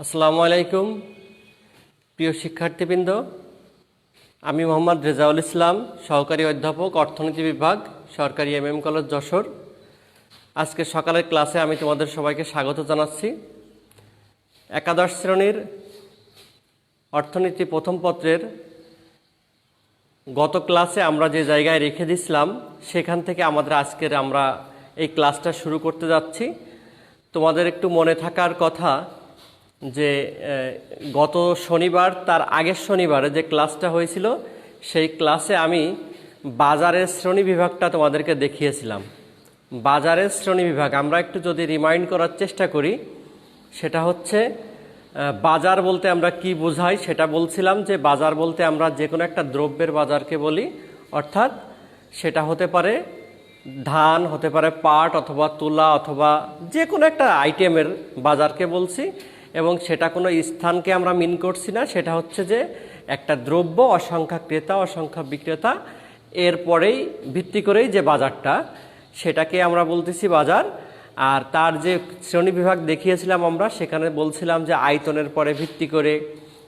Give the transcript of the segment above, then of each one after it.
আসসালামু আলাইকুম প্রিয় শিক্ষার্থীবৃন্দ, আমি মোহাম্মদ রেজাউল ইসলাম, সহকারী অধ্যাপক, অর্থনীতি বিভাগ, সরকারি এমএম কলেজ যশোর। আজকে সকালের ক্লাসে আমি তোমাদের সবাইকে স্বাগত জানাচ্ছি। একাদশ শ্রেণীর অর্থনীতি প্রথম পত্রের গত ক্লাসে আমরা যে জায়গায় রেখে দিয়েছিলাম সেখান থেকে আজকের আমরা এই ক্লাসটা শুরু করতে যাচ্ছি। তোমাদের একটু মনে থাকার কথা যে গত শনিবার তার আগের শনিবারে যে ক্লাসটা হয়েছিল সেই ক্লাসে আমি বাজারের শ্রেণী বিভাগটা তোমাদেরকে দেখিয়েছিলাম। বাজারের শ্রেণী বিভাগ আমরা একটু যদি রিমাইন্ড করার চেষ্টা করি, সেটা হচ্ছে বাজার বলতে আমরা কি বোঝাই সেটা বলছিলাম। যে বাজার বলতে আমরা যে কোনো একটা দ্রব্যের বাজারকে বলি, অর্থাৎ সেটা হতে পারে ধান, হতে পারে পাট অথবা তুলা, অথবা যে কোনো একটা আইটেমের বাজারকে বলছি। এবং সেটা কোনো স্থানকে আমরা মিন করছি না, সেটা হচ্ছে যে একটা দ্রব্য, অসংখ্য ক্রেতা অসংখ্য বিক্রেতা, এরপরেই ভিত্তি করেই যে বাজারটা, সেটাকে আমরা বলতেছি বাজার। আর তার যে শ্রেণী বিভাগ দেখিয়েছিলাম আমরা, সেখানে বলছিলাম যে আয়তনের পরে ভিত্তি করে,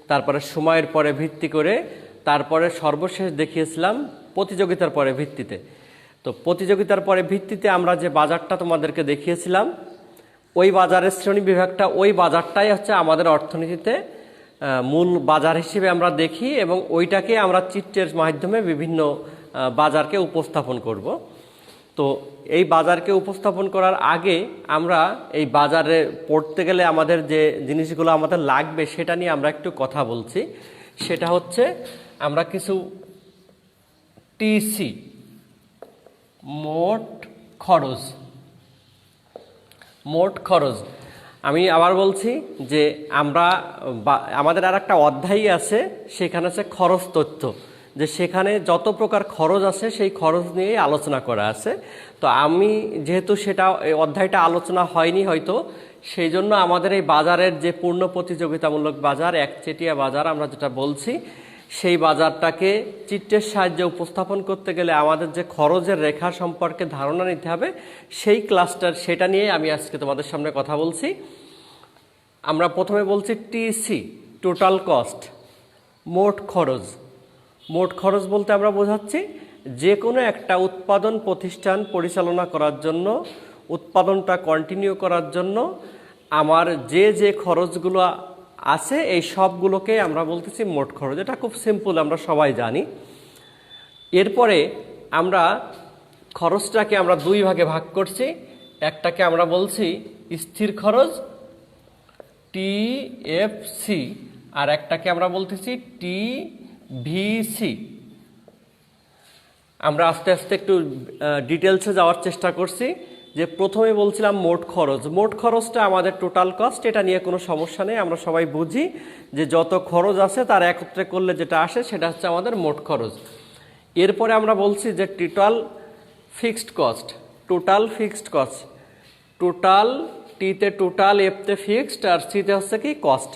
তারপরে সময়ের পরে ভিত্তি করে, তারপরে সর্বশেষ দেখিয়েছিলাম প্রতিযোগিতার পরে ভিত্তিতে। তো প্রতিযোগিতার পরে ভিত্তিতে আমরা যে বাজারটা তোমাদেরকে দেখিয়েছিলাম, ওই বাজারের শ্রেণী বিভাগটা, ওই বাজারটাই হচ্ছে আমাদের অর্থনীতিতে মূল বাজার হিসেবে আমরা দেখি, এবং ওইটাকে আমরা চিত্রের মাধ্যমে বিভিন্ন বাজারকে উপস্থাপন করব। তো এই বাজারকে উপস্থাপন করার আগে আমরা এই বাজারে পড়তে গেলে আমাদের যে জিনিসগুলো আমাদের লাগবে সেটা নিয়ে আমরা একটু কথা বলছি। সেটা হচ্ছে আমরা কিছু টিসি, মোট খরচ, আমি আবার বলছি যে আমাদের আর একটা অধ্যায় আছে, সেখানে আছে খরচ তথ্য, যে সেখানে যত প্রকার খরচ আছে সেই খরচ নিয়েই আলোচনা করা আছে। তো আমি যেহেতু সেটা অধ্যায়টা আলোচনা হয়নি হয়তো, সেই জন্য আমাদের এই বাজারের যে পূর্ণ প্রতিযোগিতামূলক বাজার, একচেটিয়া বাজার আমরা যেটা বলছি, সেই বাজারটাকে চিত্রের সাহায্যে উপস্থাপন করতে গেলে আমাদের যে খরচের রেখা সম্পর্কে ধারণা নিতে হবে, সেই ক্লাসটার সেটা নিয়ে আমি আজকে তোমাদের সামনে কথা বলছি। আমরা প্রথমে বলছি টিসি, টোটাল কস্ট, মোট খরচ বলতে আমরা বোঝাচ্ছি যে কোনো একটা উৎপাদন প্রতিষ্ঠান পরিচালনা করার জন্য, উৎপাদনটা কন্টিনিউ করার জন্য আমার যে খরচগুলো আছে এই সবগুলোকে আমরা বলতেছি মোট খরচ। এটা খুব সিম্পল, আমরা সবাই জানি। এরপরে আমরা খরচটাকে আমরা দুই ভাগে ভাগ করছি। একটাকে আমরা বলছি স্থির খরচ, TFC, আর একটাকে আমরা বলতেছি TVC। আমরা আস্তে আস্তে একটু ডিটেলসে যাওয়ার চেষ্টা করছি। যে প্রথমে বলছিলাম মোট খরচটা আমাদের টোটাল কস্ট, এটা নিয়ে কোনো সমস্যা নেই, আমরা সবাই বুঝি যে যত খরচ আছে তার একত্রে করলে যেটা আসে সেটা হচ্ছে আমাদের মোট খরচ। এরপরে আমরা বলছি যে টোটাল ফিক্সড কস্ট, টোটাল টিতে টোটাল, এফতে ফিক্সড, আর সিতে হচ্ছে কি কস্ট,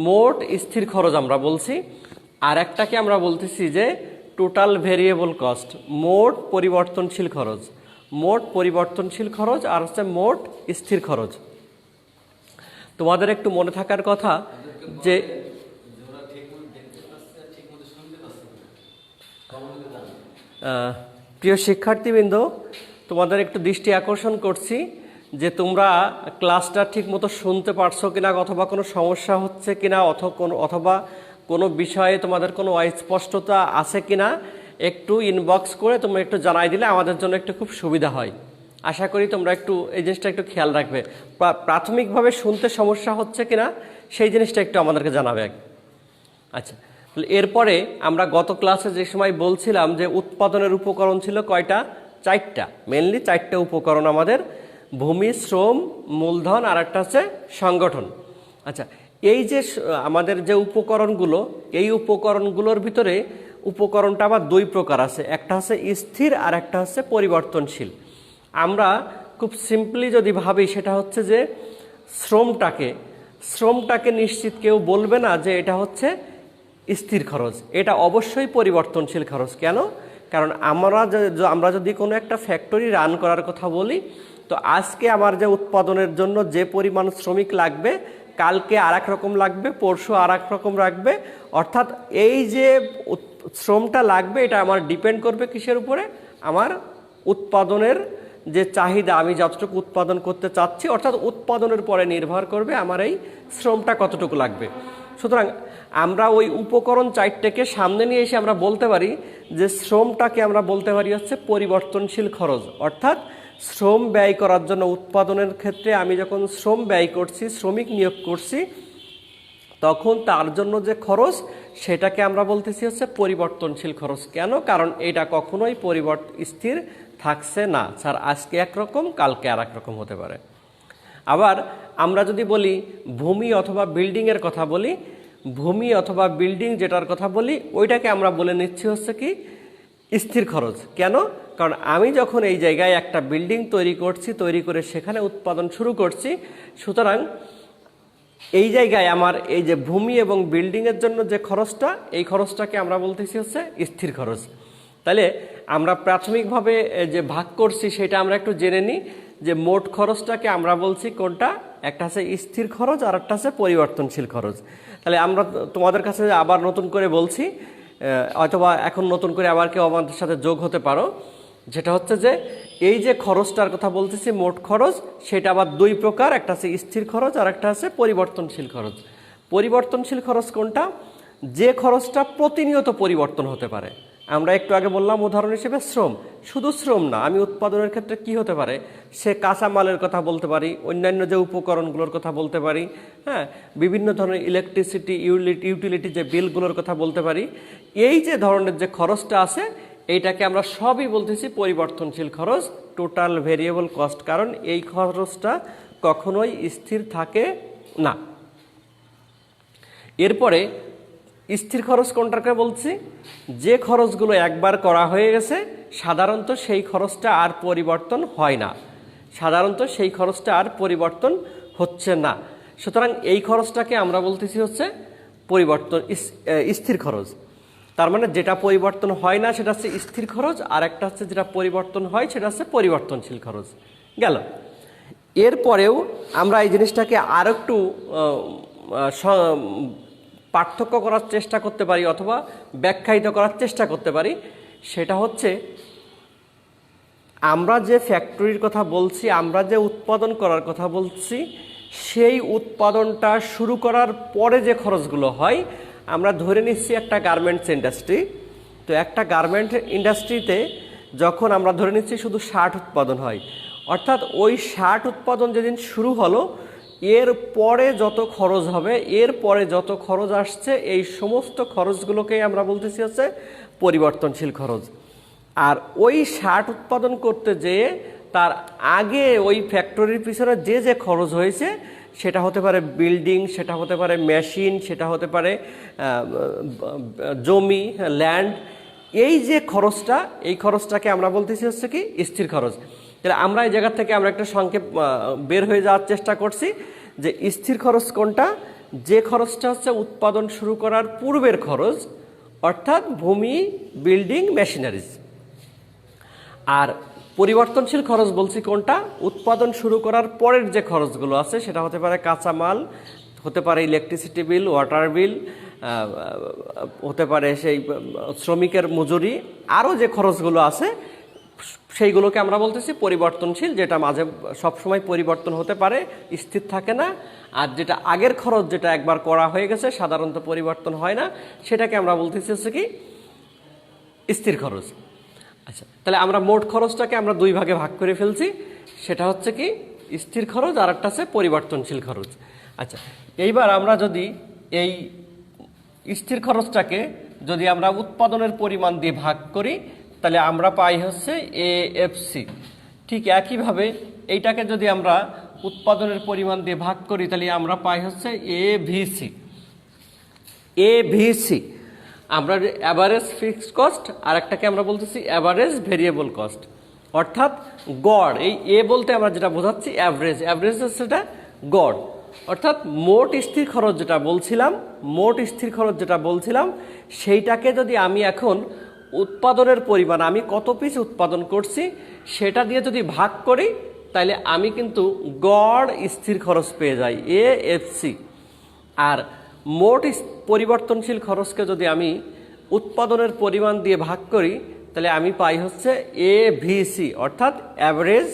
মোট স্থির খরচ আমরা বলছি। আর একটাকে আমরা বলতেছি যে টোটাল ভেরিয়েবল কস্ট, মোট পরিবর্তনশীল খরচ, আর হচ্ছে মোট স্থির খরচ। তোমাদের একটু মনে থাকার কথা যে প্রিয় শিক্ষার্থীবৃন্দ, তোমাদের একটু দৃষ্টি আকর্ষণ করছি যে তোমরা ক্লাসটা ঠিক মতো শুনতে পারছো কিনা, অথবা কোনো সমস্যা হচ্ছে কিনা, অথবা কোনো বিষয়ে তোমাদের কোনো অস্পষ্টতা আছে কিনা, একটু ইনবক্স করে তোমরা একটু জানাই দিলে আমাদের জন্য একটু খুব সুবিধা হয়। আশা করি তোমরা একটু এই জিনিসটা একটু খেয়াল রাখবে। প্রাথমিকভাবে শুনতে সমস্যা হচ্ছে কিনা সেই জিনিসটা একটু আমাদেরকে জানাবে। আচ্ছা, এরপরে আমরা গত ক্লাসে যে সময় বলছিলাম যে উৎপাদনের উপকরণ ছিল কয়টা? 4টা, মেনলি 4টা উপকরণ আমাদের: ভূমি, শ্রম, মূলধন, আর একটা হচ্ছে সংগঠন। আচ্ছা, এই যে আমাদের যে উপকরণগুলো, এই উপকরণগুলোর ভিতরে উপকরণটা আবার দুই প্রকার আছে, একটা হচ্ছে স্থির আর একটা হচ্ছে পরিবর্তনশীল। আমরা খুব সিম্পলি যদি ভাবি, সেটা হচ্ছে যে শ্রমটাকে নিশ্চিত কেউ বলবে না যে এটা হচ্ছে স্থির খরচ, এটা অবশ্যই পরিবর্তনশীল খরচ। কেন? কারণ আমরা যদি কোনো একটা ফ্যাক্টরি রান করার কথা বলি, তো আজকে আমার যে উৎপাদনের জন্য যে পরিমাণ শ্রমিক লাগবে কালকে আর এক রকম লাগবে, পরশু আর এক রকম লাগবে। অর্থাৎ এই যে শ্রমটা লাগবে এটা আমার ডিপেন্ড করবে কিসের উপরে? আমার উৎপাদনের যে চাহিদা, আমি যতটুকু উৎপাদন করতে চাচ্ছি, অর্থাৎ উৎপাদনের পরে নির্ভর করবে আমার এই শ্রমটা কতটুকু লাগবে। সুতরাং আমরা ওই উপকরণ চারটেকে সামনে নিয়ে এসে আমরা বলতে পারি যে শ্রমটাকে আমরা বলতে পারি হচ্ছে পরিবর্তনশীল খরচ। অর্থাৎ শ্রম ব্যয় করার জন্য উৎপাদনের ক্ষেত্রে আমি যখন শ্রম ব্যয় করছি, শ্রমিক নিয়োগ করছি, তখন তার জন্য যে খরচ সেটাকে আমরা বলতেছি হচ্ছে পরিবর্তনশীল খরচ। কেন? কারণ এটা কখনোই স্থির থাকছে না, স্যার আজকে একরকম কালকে আর এক রকম হতে পারে। আবার আমরা যদি বলি ভূমি অথবা বিল্ডিংয়ের কথা বলি, ভূমি অথবা বিল্ডিং যেটার কথা বলি ওইটাকে আমরা বলে নিচ্ছি হচ্ছে কি স্থির খরচ। কেন? কারণ আমি যখন এই জায়গায় একটা বিল্ডিং তৈরি করছি, তৈরি করে সেখানে উৎপাদন শুরু করছি, সুতরাং এই জায়গায় আমার এই যে ভূমি এবং বিল্ডিংয়ের জন্য যে খরচটা, এই খরচটাকে আমরা বলতেছি হচ্ছে স্থির খরচ। তাহলে আমরা প্রাথমিকভাবে যে ভাগ করছি সেটা আমরা একটু জেনে নিই যে মোট খরচটাকে আমরা বলছি কোনটা? একটা আছে স্থির খরচ আর একটা আছে পরিবর্তনশীল খরচ। তাহলে আমরা তোমাদের কাছে আবার নতুন করে বলছি, অথবা এখন নতুন করে আবার কেউ আমাদের সাথে যোগ হতে পারো, যেটা হচ্ছে যে এই যে খরচটার কথা বলতেছি মোট খরচ, সেটা আবার দুই প্রকার, একটা আছে স্থির খরচ আর একটা আছে পরিবর্তনশীল খরচ। পরিবর্তনশীল খরচ কোনটা? যে খরচটা প্রতিনিয়ত পরিবর্তন হতে পারে। আমরা একটু আগে বললাম উদাহরণ হিসেবে শ্রম, শুধু শ্রম না, আমি উৎপাদনের ক্ষেত্রে কি হতে পারে, সে কাঁচামালের কথা বলতে পারি, অন্যান্য যে উপকরণগুলোর কথা বলতে পারি, হ্যাঁ, বিভিন্ন ধরনের ইলেকট্রিসিটি ইউটিলিটি যে বিলগুলোর কথা বলতে পারি। এই যে ধরনের যে খরচটা আছে এইটাকে আমরা সবই বলতেছি পরিবর্তনশীল খরচ, টোটাল ভেরিয়েবল কস্ট। কারণ এই খরচটা কখনোই স্থির থাকে না। এরপরে স্থির খরচ কোনটাকে বলছি? যে খরচগুলো একবার করা হয়ে গেছে, সাধারণত সেই খরচটা আর পরিবর্তন হয় না, সাধারণত সেই খরচটা আর পরিবর্তন হচ্ছে না। সুতরাং এই খরচটাকে আমরা বলতেছি হচ্ছে স্থির খরচ। তার মানে যেটা পরিবর্তন হয় না সেটা হচ্ছে স্থির খরচ, আর একটা হচ্ছে যেটা পরিবর্তন হয় সেটা হচ্ছে পরিবর্তনশীল খরচ। গেল। এরপরেও আমরা এই জিনিসটাকে আর একটু পার্থক্য করার চেষ্টা করতে পারি অথবা ব্যাখ্যায়িত করার চেষ্টা করতে পারি। সেটা হচ্ছে আমরা যে ফ্যাক্টরির কথা বলছি, আমরা যে উৎপাদন করার কথা বলছি, সেই উৎপাদনটা শুরু করার পরে যে খরচগুলো হয়, আমরা ধরে নিচ্ছি একটা গার্মেন্টস ইন্ডাস্ট্রি। তো একটা গার্মেন্ট ইন্ডাস্ট্রিতে যখন আমরা ধরে নিচ্ছি শুধু শার্ট উৎপাদন হয়, অর্থাৎ ওই শার্ট উৎপাদন যেদিন শুরু হলো, এর পরে যত খরচ হবে, এর পরে যত খরচ আসছে, এই সমস্ত খরচগুলোকেই আমরা বলতেছি হচ্ছে পরিবর্তনশীল খরচ। আর ওই শার্ট উৎপাদন করতে যেয়ে তার আগে ওই ফ্যাক্টরির পিছনে যে যে খরচ হয়েছে, সেটা হতে পারে বিল্ডিং, সেটা হতে পারে মেশিন, সেটা হতে পারে জমি, ল্যান্ড, এই যে খরচটা, এই খরচটাকে আমরা বলতেছি হচ্ছে কি স্থির খরচ। তাহলে আমরা এই জায়গা থেকে আমরা একটা সংক্ষেপ বের হয়ে যাওয়ার চেষ্টা করছি যে স্থির খরচ কোনটা? যে খরচটা হচ্ছে উৎপাদন শুরু করার পূর্বের খরচ, অর্থাৎ ভূমি, বিল্ডিং, মেশিনারিজ। আর পরিবর্তনশীল খরচ বলছি কোনটা? উৎপাদন শুরু করার পরের যে খরচগুলো আছে, সেটা হতে পারে কাঁচামাল, হতে পারে ইলেকট্রিসিটি বিল, ওয়াটার বিল, হতে পারে সেই শ্রমিকের মজুরি, আরও যে খরচগুলো আছে সেইগুলোকে আমরা বলতেছি পরিবর্তনশীল, যেটা মাঝে সবসময় পরিবর্তন হতে পারে, স্থির থাকে না। আর যেটা আগের খরচ, যেটা একবার করা হয়ে গেছে, সাধারণত পরিবর্তন হয় না, সেটাকে আমরা বলতেছি হচ্ছে কি স্থির খরচ। আচ্ছা, তাহলে আমরা মোট খরচটাকে আমরা দুই ভাগে ভাগ করে ফেলছি, সেটা হচ্ছে কি স্থির খরচ, আর একটা আছে পরিবর্তনশীল খরচ। আচ্ছা, এইবার আমরা যদি এই স্থির খরচটাকে যদি আমরা উৎপাদনের পরিমাণ দিয়ে ভাগ করি, তাহলে আমরা পাই হচ্ছে AFC। ঠিক একইভাবে এইটাকে যদি আমরা উৎপাদনের পরিমাণ দিয়ে ভাগ করি, তাহলে আমরা পাই হচ্ছে AVC। আমরা অ্যাভারেজ ফিক্সড কস্ট, আর একটাকে আমরা বলতেছি অ্যাভারেজ ভেরিয়েবল কস্ট, অর্থাৎ গড়। এই এ বলতে আমরা যেটা বোঝাচ্ছি অ্যাভারেজ, অ্যাভারেজ হচ্ছে সেটা গড়। অর্থাৎ মোট স্থির খরচ যেটা বলছিলাম, মোট স্থির খরচ যেটা বলছিলাম, সেইটাকে যদি আমি এখন উৎপাদনের পরিমাণ, আমি কত পিস উৎপাদন করছি, সেটা দিয়ে যদি ভাগ করি, তাইলে আমি কিন্তু গড় স্থির খরচ পেয়ে যাই AFC। আর মোট পরিবর্তনশীল খরচকে যদি আমি উৎপাদনের পরিমাণ দিয়ে ভাগ করি তাহলে আমি পাই হচ্ছে AVC, অর্থাৎ অ্যাভারেজ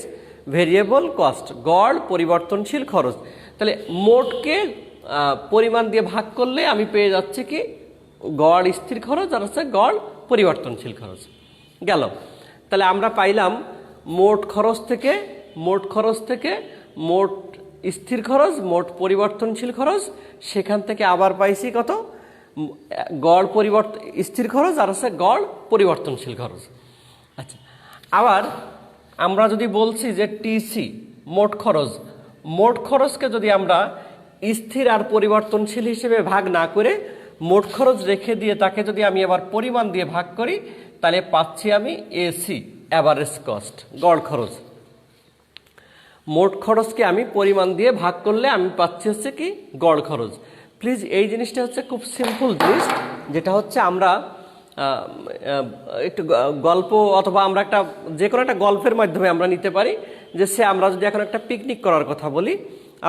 ভেরিয়েবল কস্ট, গড় পরিবর্তনশীল খরচ। তাহলে মোটকে পরিমাণ দিয়ে ভাগ করলে আমি পেয়ে যাচ্ছি কি গড় স্থির খরচ আর হচ্ছে গড় পরিবর্তনশীল খরচ গেল। তাহলে আমরা পাইলাম মোট খরচ থেকে মোট স্থির খরচ, মোট পরিবর্তনশীল খরচ, সেখান থেকে আবার পাইছি কত গড় স্থির খরচ আর হচ্ছে গড় পরিবর্তনশীল খরচ। আচ্ছা, আবার আমরা যদি বলছি যে টিসি মোট খরচকে যদি আমরা স্থির আর পরিবর্তনশীল হিসেবে ভাগ না করে মোট খরচ রেখে দিয়ে তাকে যদি আমি আবার পরিমাণ দিয়ে ভাগ করি তাহলে পাচ্ছি আমি AC, অ্যাভারেজ কস্ট, গড় খরচ। মোট খরচকে আমি পরিমাণ দিয়ে ভাগ করলে আমি পাচ্ছি হচ্ছে কি গড় খরচ। প্লিজ এই জিনিসটা হচ্ছে খুব সিম্পল জিনিস, যেটা হচ্ছে আমরা একটু গল্প অথবা আমরা একটা যে কোনো একটা গল্পের মাধ্যমে আমরা নিতে পারি। যে আমরা যদি এখন একটা পিকনিক করার কথা বলি,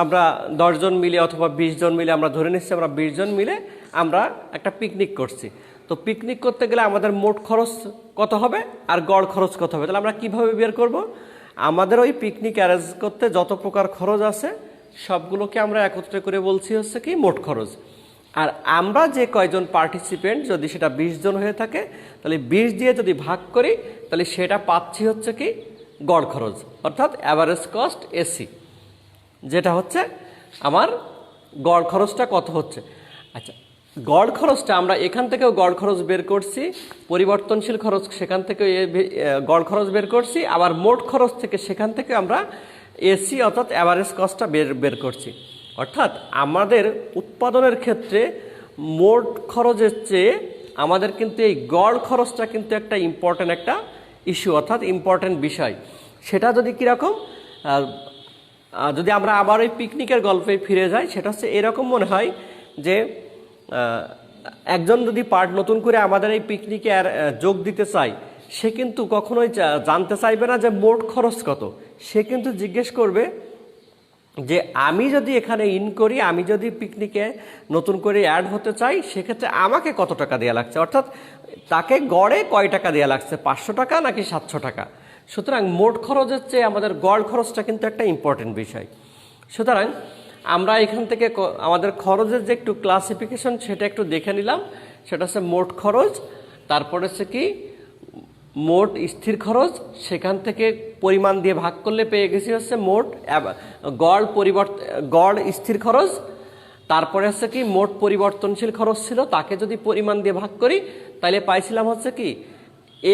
আমরা 10 জন মিলে অথবা 20 জন মিলে, আমরা ধরে নিচ্ছি আমরা 20 জন মিলে আমরা একটা পিকনিক করছি। তো পিকনিক করতে গেলে আমাদের মোট খরচ কত হবে আর গড় খরচ কত হবে, তাহলে আমরা কিভাবে বের করব? আমাদের ওই পিকনিক অ্যারেঞ্জ করতে যত প্রকার খরচ আছে সবগুলোকে আমরা একত্রে করে বলছি হচ্ছে কি মোট খরচ। আর আমরা যে কয়জন পার্টিসিপেন্ট, যদি সেটা 20 জন হয়ে থাকে তাহলে 20 দিয়ে যদি ভাগ করি তাহলে সেটা পাচ্ছি হচ্ছে কি গড় খরচ, অর্থাৎ অ্যাভারেজ কস্ট AC, যেটা হচ্ছে আমার গড় খরচটা কত হচ্ছে। আচ্ছা, গড় খরচটা আমরা এখান থেকেও গড় খরচ বের করছি, পরিবর্তনশীল খরচ সেখান থেকে গড় খরচ বের করছি, আবার মোট খরচ থেকে সেখান থেকে আমরা AC অর্থাৎ অ্যাভারেজ কস্টটা বের করছি। অর্থাৎ আমাদের উৎপাদনের ক্ষেত্রে মোট খরচের চেয়ে আমাদের কিন্তু এই গড় খরচটা কিন্তু একটা ইম্পর্ট্যান্ট একটা ইস্যু, অর্থাৎ ইম্পর্ট্যান্ট বিষয়। সেটা যদি কীরকম, যদি আমরা আবার ওই পিকনিকের গল্পে ফিরে যাই, সেটা হচ্ছে এরকম মনে হয় যে একজন যদি নতুন করে আমাদের এই পিকনিকে যোগ দিতে চায়, সে কিন্তু কখনোই জানতে চাইবে না যে মোট খরচ কত। সে কিন্তু জিজ্ঞেস করবে যে আমি যদি এখানে করি, আমি যদি পিকনিকে নতুন করে অ্যাড হতে চাই, সেক্ষেত্রে আমাকে কত টাকা দেওয়া লাগছে, অর্থাৎ তাকে গড়ে কয় টাকা দেওয়া লাগছে, 500 টাকা নাকি 700 টাকা। সুতরাং মোট খরচের চেয়ে আমাদের গড় খরচটা কিন্তু একটা ইম্পর্টেন্ট বিষয়। সুতরাং আমরা এখান থেকে আমাদের খরচের যে একটু ক্লাসিফিকেশন সেটা একটু দেখে নিলাম। সেটা হচ্ছে মোট খরচ, তারপরে হচ্ছে কি মোট স্থির খরচ, সেখান থেকে পরিমাণ দিয়ে ভাগ করলে পেয়ে গেছি হচ্ছে মোট গড় স্থির খরচ। তারপরে হচ্ছে কি মোট পরিবর্তনশীল খরচ ছিল, তাকে যদি পরিমাণ দিয়ে ভাগ করি তাহলে পাইছিলাম হচ্ছে কি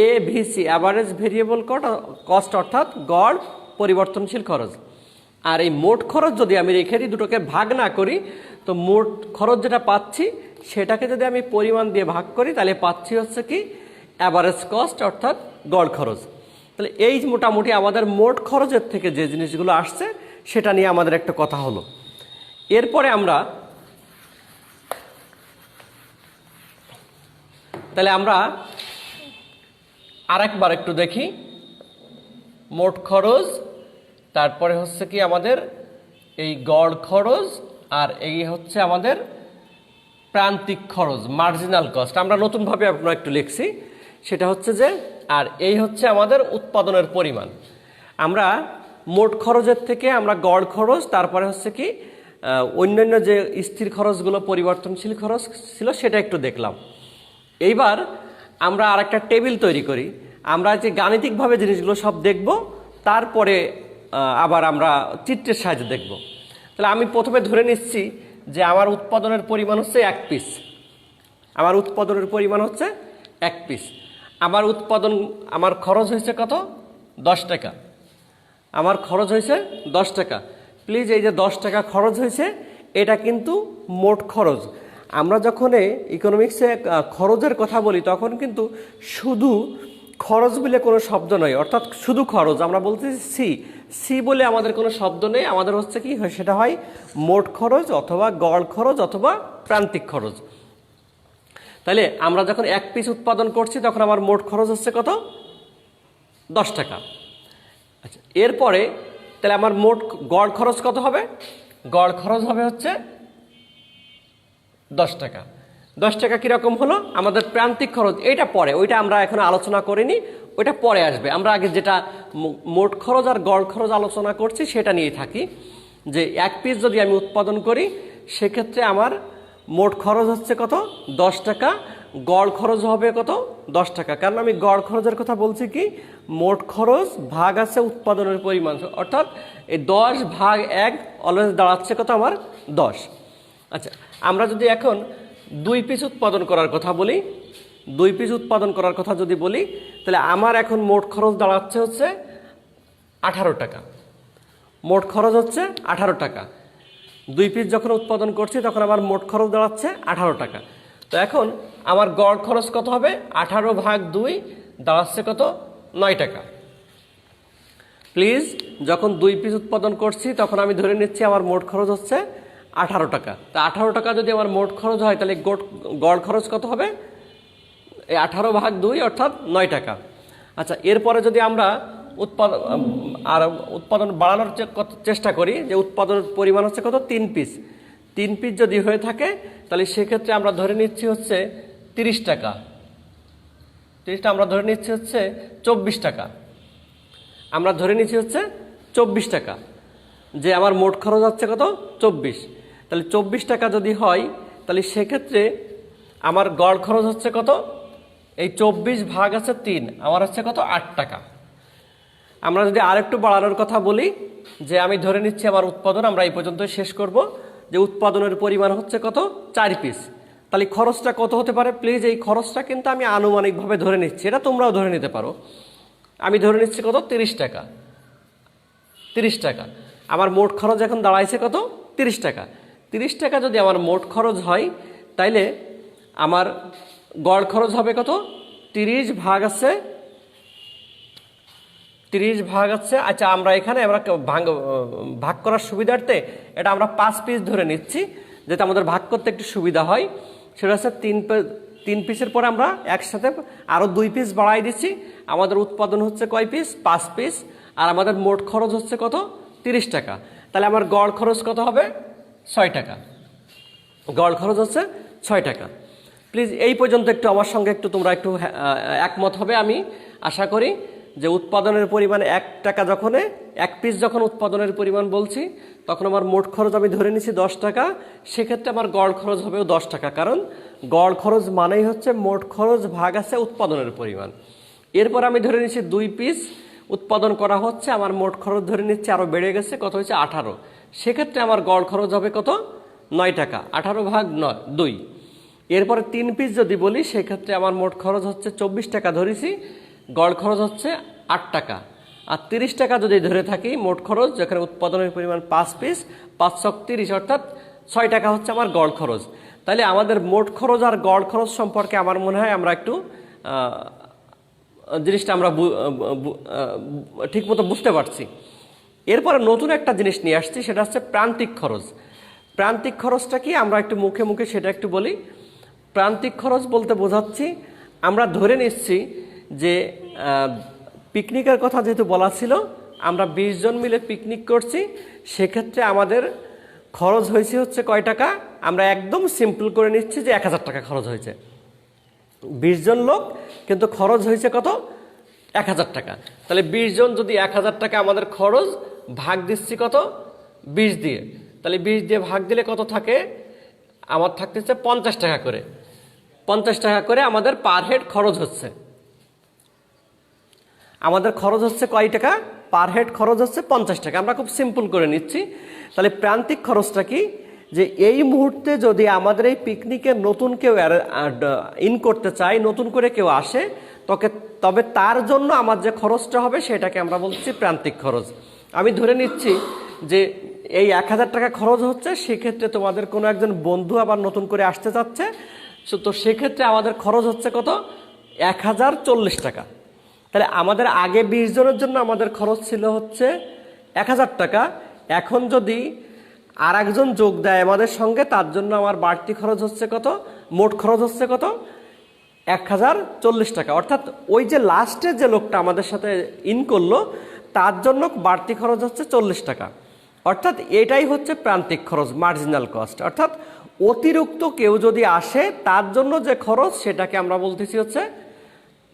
AVC, অ্যাভারেজ ভেরিয়েবল কস্ট, অর্থাৎ গড় পরিবর্তনশীল খরচ। আর এই মোট খরচ যদি আমি রেখে দিই, দুটোকে ভাগ না করি, তো মোট খরচ যেটা পাচ্ছি সেটাকে যদি আমি পরিমাণ দিয়ে ভাগ করি তাহলে পাচ্ছি হচ্ছে কি অ্যাভারেজ কস্ট, অর্থাৎ গড় খরচ। তাহলে এই মোটামুটি আমাদের মোট খরচের থেকে যে জিনিসগুলো আসছে সেটা নিয়ে আমাদের একটা কথা হলো। এরপরে আমরা আরেকবার একটু দেখি মোট খরচ, তারপরে হচ্ছে কি আমাদের এই গড় খরচ, আর এই হচ্ছে আমাদের প্রান্তিক খরচ, মার্জিনাল কস্ট। আমরা নতুনভাবে আপনারা একটু লিখছি, সেটা হচ্ছে যে, আর এই হচ্ছে আমাদের উৎপাদনের পরিমাণ। আমরা মোট খরচের থেকে আমরা গড় খরচ, তারপরে হচ্ছে কি অন্যান্য যে স্থির খরচগুলো পরিবর্তনশীল খরচ ছিল সেটা একটু দেখলাম। এইবার আমরা আর একটা টেবিল তৈরি করি, আমরা যে গাণিতিকভাবে জিনিসগুলো সব দেখব, তারপরে আবার আমরা চিত্রের সাহায্যে দেখব। তাহলে আমি প্রথমে ধরে নিচ্ছি যে আমার উৎপাদনের পরিমাণ হচ্ছে 1 পিস, আমার উৎপাদনের পরিমাণ হচ্ছে 1 পিস। আমার খরচ হয়েছে কত? 10 টাকা। আমার খরচ হয়েছে 10 টাকা। প্লিজ এই যে 10 টাকা খরচ হয়েছে, এটা কিন্তু মোট খরচ। আমরা যখন ইকোনমিক্সে খরচের কথা বলি তখন কিন্তু শুধু খরচ বলে কোনো শব্দ নয়, অর্থাৎ শুধু খরচ আমরা বলতেছি সি বলে আমাদের কোনো শব্দ নেই। আমাদের হচ্ছে কি সেটা হয় মোট খরচ অথবা গড় খরচ অথবা প্রান্তিক খরচ। তাহলে আমরা যখন 1 পিস উৎপাদন করছি তখন আমার মোট খরচ হচ্ছে কত? 10 টাকা। আচ্ছা, এরপরে তাহলে আমার মোট গড় খরচ কত হবে? গড় খরচ হবে হচ্ছে 10 টাকা। 10 টাকা কীরকম হলো? আমাদের প্রান্তিক খরচ এইটা পরে, ওইটা আমরা এখন আলোচনা করিনি, ওইটা পরে আসবে। আমরা আগে যেটা মোট খরচ আর গড় খরচ আলোচনা করছি সেটা নিয়ে থাকি, যে 1 পিস যদি আমি উৎপাদন করি সেক্ষেত্রে আমার মোট খরচ হচ্ছে কত? 10 টাকা। গড় খরচ হবে কত? 10 টাকা। কারণ আমি গড় খরচের কথা বলছি কি, মোট খরচ ভাগ আছে উৎপাদনের পরিমাণ, অর্থাৎ এই 10 ভাগ 1 অলওয়েজ দাঁড়াচ্ছে কত? আমার 10। আচ্ছা, আমরা যদি এখন 2 পিস উৎপাদন করার কথা বলি, 2 পিস উৎপাদন করার কথা যদি বলি, তাহলে আমার এখন মোট খরচ দাঁড়াচ্ছে হচ্ছে 18 টাকা। মোট খরচ হচ্ছে 18 টাকা। 2 পিস যখন উৎপাদন করছি তখন আমার মোট খরচ দাঁড়াচ্ছে 18 টাকা। তো এখন আমার গড় খরচ কত হবে? 18 ভাগ 2 দাঁড়াচ্ছে কত? 9 টাকা। প্লিজ, যখন 2 পিস উৎপাদন করছি তখন আমি ধরে নিচ্ছি আমার মোট খরচ হচ্ছে 18 টাকা। তা 18 টাকা যদি আমার মোট খরচ হয় তাহলে গড় খরচ কত হবে? এই 18 ভাগ 2 অর্থাৎ 9 টাকা। আচ্ছা, এরপরে যদি আমরা উৎপাদন বাড়ানোর চেষ্টা করি, যে উৎপাদনের পরিমাণ হচ্ছে কত? 3 পিস। 3 পিস যদি হয়ে থাকে তাহলে সেক্ষেত্রে আমরা ধরে নিচ্ছি হচ্ছে 30 টাকা। 30টা আমরা ধরে নিচ্ছি হচ্ছে 24 টাকা। আমরা ধরে নিচ্ছি হচ্ছে 24 টাকা, যে আমার মোট খরচ হচ্ছে কত? 24। তাহলে 24 টাকা যদি হয় তাহলে সেক্ষেত্রে আমার গড় খরচ হচ্ছে কত? এই 24 ভাগ আছে 3, আমার হচ্ছে কত? 8 টাকা। আমরা যদি আরেকটু বাড়ানোর কথা বলি, যে আমি ধরে নিচ্ছি আমার উৎপাদন, আমরা এই পর্যন্ত শেষ করব, যে উৎপাদনের পরিমাণ হচ্ছে কত? 4 পিস। তাহলে খরচটা কত হতে পারে? প্লিজ, এই খরচটা কিন্তু আমি আনুমানিকভাবে ধরে নিচ্ছি, এটা তোমরাও ধরে নিতে পারো। আমি ধরে নিচ্ছি কত? 30 টাকা। 30 টাকা আমার মোট খরচ এখন দাঁড়াইছে কত? 30 টাকা। 30 টাকা যদি আমার মোট খরচ হয় তাইলে আমার গড় খরচ হবে কত? 30 ভাগ আছে 30 ভাগ আছে, আচ্ছা আমরা এখানে আমরা ভাগ করার সুবিধার্থে এটা আমরা 5 পিস ধরে নিচ্ছি, যাতে আমাদের ভাগ করতে একটু সুবিধা হয়। সেটা হচ্ছে 3 পিসের পরে আমরা একসাথে আরও 2 পিস বাড়াই দিচ্ছি। আমাদের উৎপাদন হচ্ছে কয় পিস? 5 পিস। আর আমাদের মোট খরচ হচ্ছে কত? 30 টাকা। তাহলে আমার গড় খরচ কত হবে? 6 টাকা। গড় খরচ হচ্ছে 6 টাকা। প্লিজ এই পর্যন্ত একটু আমার সঙ্গে একটু তোমরা একটু একমত হবে আমি আশা করি, যে উৎপাদনের পরিমাণ 1 টাকা, যখন 1 পিস যখন উৎপাদনের পরিমাণ বলছি তখন আমার মোট খরচ আমি ধরে নিচ্ছি 10 টাকা। সেক্ষেত্রে আমার গড় খরচ হবেও 10 টাকা, কারণ গড় খরচ মানেই হচ্ছে মোট খরচ ভাগ আছে উৎপাদনের পরিমাণ। এরপর আমি ধরে নিচ্ছি 2 পিস উৎপাদন করা হচ্ছে, আমার মোট খরচ ধরে নিচ্ছি আরও বেড়ে গেছে, কত হয়েছে? 18। সেক্ষেত্রে আমার গড় খরচ হবে কত? 9 টাকা। 18 ভাগ 2। এরপরে 3 পিস যদি বলি সেক্ষেত্রে আমার মোট খরচ হচ্ছে 24 টাকা ধরেছি, গড় খরচ হচ্ছে 8 টাকা। আর 30 টাকা যদি ধরে থাকি মোট খরচ, যেখানে উৎপাদনের পরিমাণ 5 পিস, 5 × 30 অর্থাৎ 6 টাকা হচ্ছে আমার গড় খরচ। তাহলে আমাদের মোট খরচ আর গড় খরচ সম্পর্কে আমার মনে হয় আমরা একটু জিনিসটা আমরা ঠিকমতো বুঝতে পারছি। এরপরে নতুন একটা জিনিস নিয়ে আসছি, সেটা হচ্ছে প্রান্তিক খরচ। প্রান্তিক খরচটা কি আমরা একটু মুখে মুখে সেটা একটু বলি। প্রান্তিক খরচ বলতে বোঝাচ্ছি, আমরা ধরে নিচ্ছি যে পিকনিকের কথা যেহেতু বলা ছিল, আমরা 20 জন মিলে পিকনিক করছি, সেক্ষেত্রে আমাদের খরচ হয়েছে হচ্ছে কয় টাকা? আমরা একদম সিম্পল করে নিচ্ছি যে 1000 টাকা খরচ হয়েছে। 20 জন লোক, কিন্তু খরচ হয়েছে কত? 1000 টাকা। তাহলে 20 জন যদি 1000 টাকা আমাদের খরচ, ভাগ দিচ্ছি কত? 20 দিয়ে। তাহলে 20 দিয়ে ভাগ দিলে কত থাকে? আমার থাকতেছে 50 টাকা করে। 50 টাকা করে আমাদের পার হেড খরচ হচ্ছে। আমাদের খরচ হচ্ছে কয় টাকা? পার হেড খরচ হচ্ছে 50 টাকা। আমরা খুব সিম্পল করে নিচ্ছি। তাহলে প্রান্তিক খরচটা কি? যে এই মুহূর্তে যদি আমাদের এই পিকনিকে নতুন কেউ ইন করতে চায়, নতুন করে কেউ আসে, তবে তার জন্য আমার যে খরচটা হবে সেটাকে আমরা বলছি প্রান্তিক খরচ। আমি ধরে নিচ্ছি যে এই 1000 টাকা খরচ হচ্ছে, সেক্ষেত্রে তোমাদের কোনো একজন বন্ধু আবার নতুন করে আসতে চাচ্ছে, তো সেক্ষেত্রে আমাদের খরচ হচ্ছে কত? 1040 টাকা। তাহলে আমাদের আগে 20 জনের জন্য আমাদের খরচ ছিল হচ্ছে 1000 টাকা। এখন যদি আর একজন যোগ দেয় আমাদের সঙ্গে, তার জন্য আমার বাড়তি খরচ হচ্ছে কত? মোট খরচ হচ্ছে কত? 1040 টাকা। অর্থাৎ ওই যে লাস্টে যে লোকটা আমাদের সাথে ইন করলো, তার জন্য বাড়তি খরচ হচ্ছে 40 টাকা। অর্থাৎ এটাই হচ্ছে প্রান্তিক খরচ, মার্জিনাল কস্ট। অর্থাৎ অতিরিক্ত কেউ যদি আসে তার জন্য যে খরচ সেটাকে আমরা বলতেছি হচ্ছে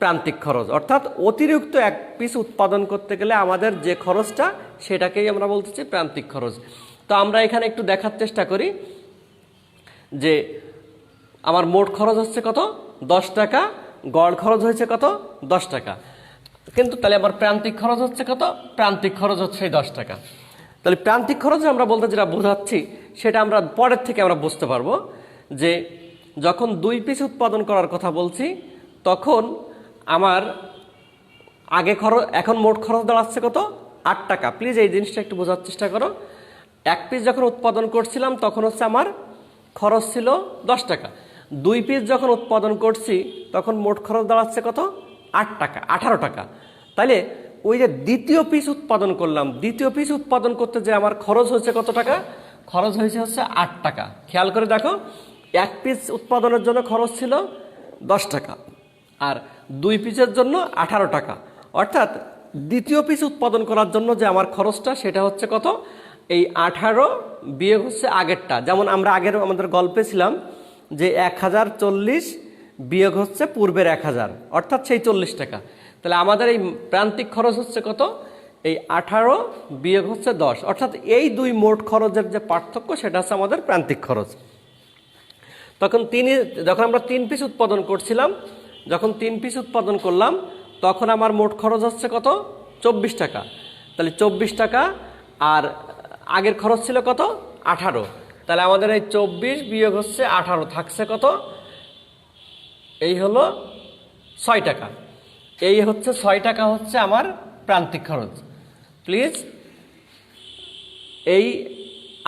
প্রান্তিক খরচ। অর্থাৎ অতিরিক্ত এক পিস উৎপাদন করতে গেলে আমাদের যে খরচটা সেটাকেই আমরা বলতেছি প্রান্তিক খরচ। তো আমরা এখানে একটু দেখার চেষ্টা করি যে আমার মোট খরচ হচ্ছে কত, 10 টাকা, গড় খরচ হয়েছে কত, 10 টাকা। কিন্তু তাহলে আমার প্রান্তিক খরচ হচ্ছে কত, প্রান্তিক খরচ হচ্ছে 10 টাকা। তাহলে প্রান্তিক খরচ আমরা বলতে যেটা বোঝাচ্ছি সেটা আমরা পরের থেকে আমরা বুঝতে পারবো যে যখন 2 পিস উৎপাদন করার কথা বলছি তখন আমার আগে খরচ, এখন মোট খরচ দাঁড়াচ্ছে কত, 8 টাকা। প্লিজ এই জিনিসটা একটু বোঝার চেষ্টা করো। 1 পিস যখন উৎপাদন করছিলাম তখন হচ্ছে আমার খরচ ছিল 10 টাকা। 2 পিস যখন উৎপাদন করছি তখন মোট খরচ দাঁড়াচ্ছে কত, 8 টাকা, 18 টাকা। তাইলে ওই যে দ্বিতীয় পিস উৎপাদন করলাম, দ্বিতীয় পিস উৎপাদন করতে যে আমার খরচ হয়েছে কত টাকা, খরচ হয়েছে হচ্ছে 8 টাকা। খেয়াল করে দেখো, 1 পিস উৎপাদনের জন্য খরচ ছিল 10 টাকা আর 2 পিসের জন্য 18 টাকা। অর্থাৎ দ্বিতীয় পিস উৎপাদন করার জন্য যে আমার খরচটা সেটা হচ্ছে কত, এই 18 বিয়োগ হচ্ছে আগেরটা। যেমন আমরা আগের আমাদের গল্পে ছিলাম যে 1040 বিয়োগ হচ্ছে পূর্বের 1000, অর্থাৎ সেই 40 টাকা। তাহলে আমাদের এই প্রান্তিক খরচ হচ্ছে কত, এই 18 বিয়োগ হচ্ছে 10, অর্থাৎ এই 2 মোট খরচের যে পার্থক্য সেটা হচ্ছে আমাদের প্রান্তিক খরচ। যখন আমরা 3 পিস উৎপাদন করছিলাম, যখন 3 পিস উৎপাদন করলাম তখন আমার মোট খরচ হচ্ছে কত, 24 টাকা। তাহলে 24 টাকা আর আগের খরচ ছিল কত, 18। তাহলে আমাদের এই 24 বিয়োগ হচ্ছে 18 থাকছে কত, এই হলো 6 টাকা। এই হচ্ছে 6 টাকা হচ্ছে আমার প্রান্তিক খরচ। প্লিজ এই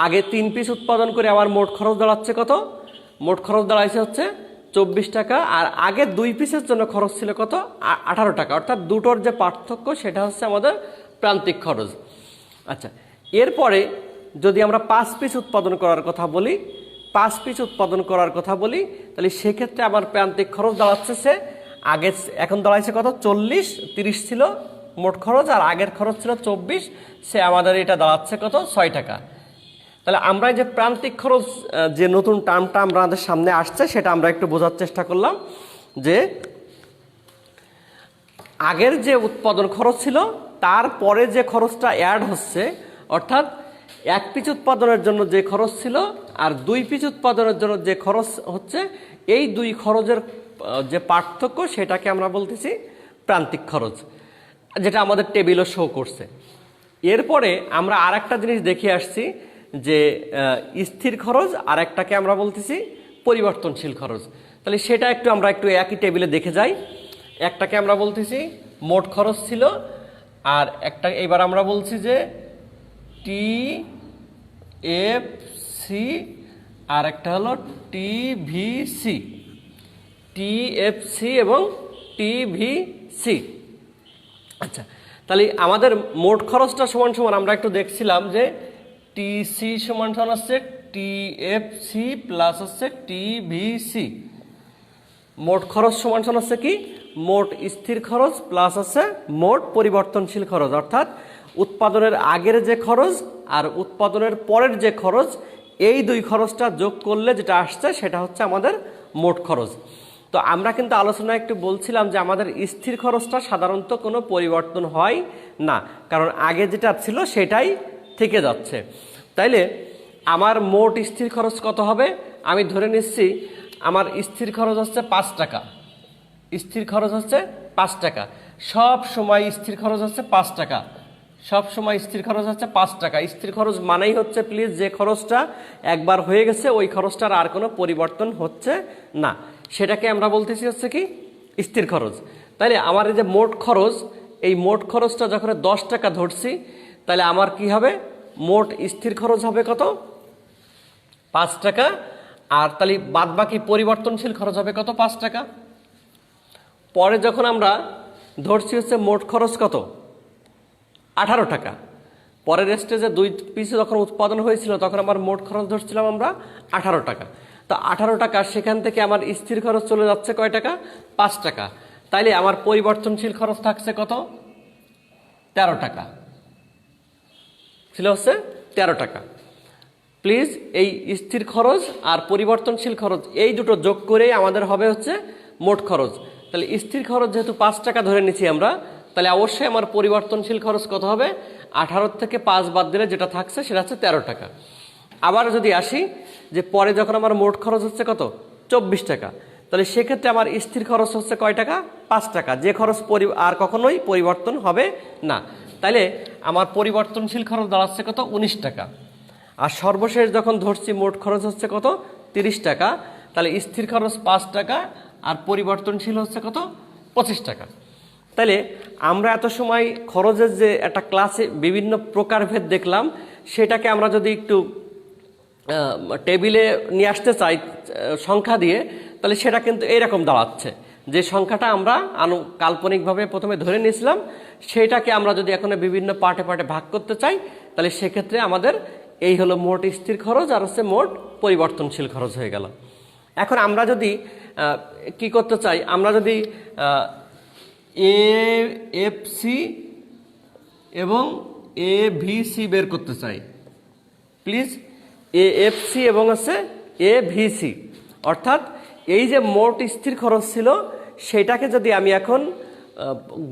আগে 3 পিস উৎপাদন করে আমার মোট খরচ দাঁড়াচ্ছে কত, মোট খরচ দাঁড়াইছে হচ্ছে 24 টাকা আর আগে 2 পিসের জন্য খরচ ছিল কত, 18 টাকা। অর্থাৎ দুটোর যে পার্থক্য সেটা হচ্ছে আমাদের প্রান্তিক খরচ। আচ্ছা, এরপরে যদি আমরা 5 পিস উৎপাদন করার কথা বলি, 5 পিস উৎপাদন করার কথা বলি, তাহলে সেক্ষেত্রে আমার প্রান্তিক খরচ দাঁড়াচ্ছে সে আগে, এখন দাঁড়াইছে কত, 40, 30 ছিল মোট খরচ আর আগের খরচ ছিল 24, সে আমাদের এটা দাঁড়াচ্ছে কত, 6 টাকা। তাহলে আমরা যে প্রান্তিক খরচ যে নতুন টার্মটা আমাদের সামনে আসছে সেটা আমরা একটু বোঝার চেষ্টা করলাম যে আগের যে উৎপাদন খরচ ছিল তারপরে যে খরচটা অ্যাড হচ্ছে, অর্থাৎ 1 পিস উৎপাদনের জন্য যে খরচ ছিল আর 2 পিস উৎপাদনের জন্য যে খরচ হচ্ছে, এই 2 খরচের যে পার্থক্য সেটাকে আমরা বলতেছি প্রান্তিক খরচ, যেটা আমাদের টেবিলও শো করছে। এরপরে আমরা আরেকটা জিনিস দেখে আসছি যে স্থির খরচ আর একটাকে আমরা বলতেছি পরিবর্তনশীল খরচ। তাহলে সেটা আমরা একটু একই টেবিলে দেখে যাই। একটাকে আমরা বলতেছি মোট খরচ ছিল আর একটা এবার আমরা বলছি যে TFC আর একটা হলো TVC, TFC এবং TVC। আচ্ছা, তাহলে আমাদের মোট খরচটা সমান সমান আমরা একটু দেখছিলাম যে TC সমান সমান হচ্ছে TFC প্লাস হচ্ছে TVC। মোট খরচ সমান সমান হচ্ছে কি, মোট স্থির খরচ প্লাস হচ্ছে মোট পরিবর্তনশীল খরচ। অর্থাৎ উৎপাদনের আগের যে খরচ আর উৎপাদনের পরের যে খরচ, এই 2 খরচটা যোগ করলে যেটা আসছে সেটা হচ্ছে আমাদের মোট খরচ। তো আমরা কিন্তু আলোচনায় একটু বলছিলাম যে আমাদের স্থির খরচটা সাধারণত কোনো পরিবর্তন হয় না, কারণ আগে যেটা ছিল সেটাই থেকে যাচ্ছে। তাইলে আমার মোট স্থির খরচ কত হবে, আমি ধরে নিচ্ছি আমার স্থির খরচ হচ্ছে 5 টাকা। স্থির খরচ হচ্ছে 5 টাকা, সব সময় স্থির খরচ হচ্ছে 5 টাকা, সব সময় স্থির খরচ হচ্ছে 5 টাকা। স্থির খরচ মানেই হচ্ছে প্লিজ যে খরচটা একবার হয়ে গেছে ওই খরচটার আর কোনো পরিবর্তন হচ্ছে না, সেটাকে আমরা বলতেছি হচ্ছে কি স্থির খরচ। তাইলে আমার এই যে মোট খরচ, এই মোট খরচটা যখন 10 টাকা ধরছি, তাহলে আমার কি হবে, মোট স্থির খরচ হবে কত, 5 টাকা। আর তাহলে বাদ বাকি পরিবর্তনশীল খরচ হবে কত, 5 টাকা। পরে যখন আমরা ধরছি হচ্ছে মোট খরচ কত, 18 টাকা। পরের স্টেজে 2 পিস যখন উৎপাদন হয়েছিল তখন আমার মোট খরচ ধরছিলাম আমরা 18 টাকা। তো 18 টাকা সেখান থেকে আমার স্থির খরচ চলে যাচ্ছে কয় টাকা, 5 টাকা। তাইলে আমার পরিবর্তনশীল খরচ থাকছে কত, 13 টাকা ছিল, হচ্ছে 13 টাকা। প্লিজ এই স্থির খরচ আর পরিবর্তনশীল খরচ এই দুটো যোগ করেই আমাদের হবে হচ্ছে মোট খরচ। তাহলে স্থির খরচ যেহেতু 5 টাকা ধরে নিচ্ছি আমরা, তাহলে অবশ্যই আমার পরিবর্তনশীল খরচ কত হবে? 18 থেকে 5 বাদ দিলে যেটা থাকছে সেটা হচ্ছে 13 টাকা। আবার যদি আসি যে পরে যখন আমার মোট খরচ হচ্ছে কত? 24 টাকা, তাহলে সেক্ষেত্রে আমার স্থির খরচ হচ্ছে কয় টাকা? 5 টাকা, যে খরচ আর কখনোই পরিবর্তন হবে না। তাহলে আমার পরিবর্তনশীল খরচ দাঁড়াচ্ছে কত? 19 টাকা। আর সর্বশেষ যখন ধরছি মোট খরচ হচ্ছে কত? 30 টাকা। তাহলে স্থির খরচ 5 টাকা আর পরিবর্তনশীল হচ্ছে কত? 25 টাকা। তাহলে আমরা এত সময় খরচের যে একটা ক্লাসে বিভিন্ন প্রকারভেদ দেখলাম, সেটাকে আমরা যদি একটু টেবিলে নিয়ে আসতে চাই সংখ্যা দিয়ে, তাহলে সেটা কিন্তু এইরকম দাঁড়াচ্ছে। যে সংখ্যাটা আমরা কাল্পনিকভাবে প্রথমে ধরে নিয়েছিলাম, সেইটাকে আমরা যদি এখন বিভিন্ন পার্টে পার্টে ভাগ করতে চাই, তাহলে সেক্ষেত্রে আমাদের এই হলো মোট স্থির খরচ আর হচ্ছে মোট পরিবর্তনশীল খরচ হয়ে গেল। এখন আমরা যদি কি করতে চাই, আমরা যদি এএফসি এবং এভিসি বের করতে চাই, প্লিজ এএফসি এবং হচ্ছে এভিসি, অর্থাৎ এই যে মোট স্থির খরচ ছিল সেটাকে যদি আমি এখন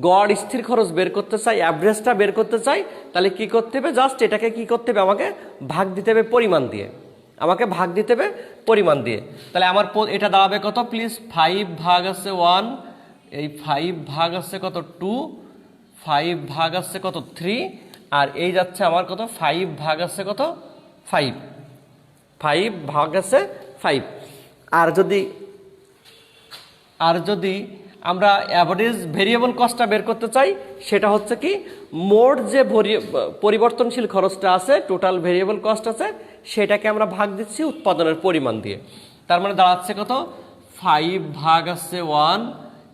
গড় স্থির খরচ বের করতে চাই, অ্যাভারেজটা বের করতে চাই, তাহলে কি করতে হবে? জাস্ট এটাকে কি করতে হবে? আমাকে ভাগ দিতে হবে পরিমাণ দিয়ে, আমাকে ভাগ দিতে হবে পরিমাণ দিয়ে। তাহলে আমার এটা দাঁড়াবে কত? প্লিজ 5 ভাগ আছে 1, এই 5 ভাগ আছে কত? 2, 5 ভাগ আছে কত? 3, আর এই যাচ্ছে আমার কত? 5 ভাগ আছে কত? 5, 5 ভাগ আছে 5। আর যদি আমরা অ্যাভারেজ ভেরিয়েবল কস্টটা বের করতে চাই, সেটা হচ্ছে কি মোট যে পরিবর্তনশীল খরচটা আছে, টোটাল ভেরিয়েবল কস্ট আছে, সেটাকে আমরা ভাগ দিচ্ছি উৎপাদনের পরিমাণ দিয়ে। তার মানে দাঁড়াচ্ছে কত? 5 ভাগ আছে 1,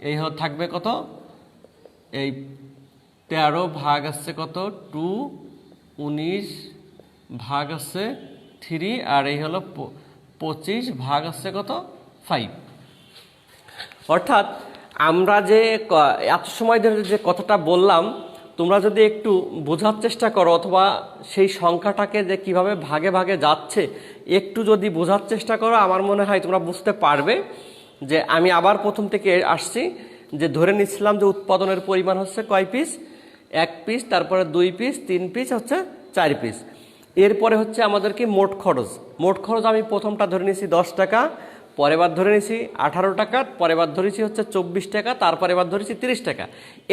এই থাকবে কত? এই 13 ভাগ আছে কত? 2, 19 ভাগ আছে 3, আর এই হলো 25 ভাগ আছে কত? 5। অর্থাৎ আমরা যে এত সময় ধরে যে কথাটা বললাম, তোমরা যদি একটু বোঝার চেষ্টা করো, অথবা সেই সংখ্যাটাকে যে কিভাবে ভাগে ভাগে যাচ্ছে একটু যদি বোঝার চেষ্টা করো, আমার মনে হয় তোমরা বুঝতে পারবে। যে আমি আবার প্রথম থেকে আসছি, যে ধরে নিচ্ছিলাম যে উৎপাদনের পরিমাণ হচ্ছে কয় পিস? 1 পিস, তারপরে 2 পিস, 3 পিস, হচ্ছে 4 পিস। এরপরে হচ্ছে আমাদের কি মোট খরচ। মোট খরচ আমি প্রথমটা ধরে নিয়েছি 10 টাকা, পরের বার ধরে নিয়েছি 18 টাকা, পরের বার ধরেছি হচ্ছে 24 টাকা, তারপরে বার ধরেছি 30 টাকা।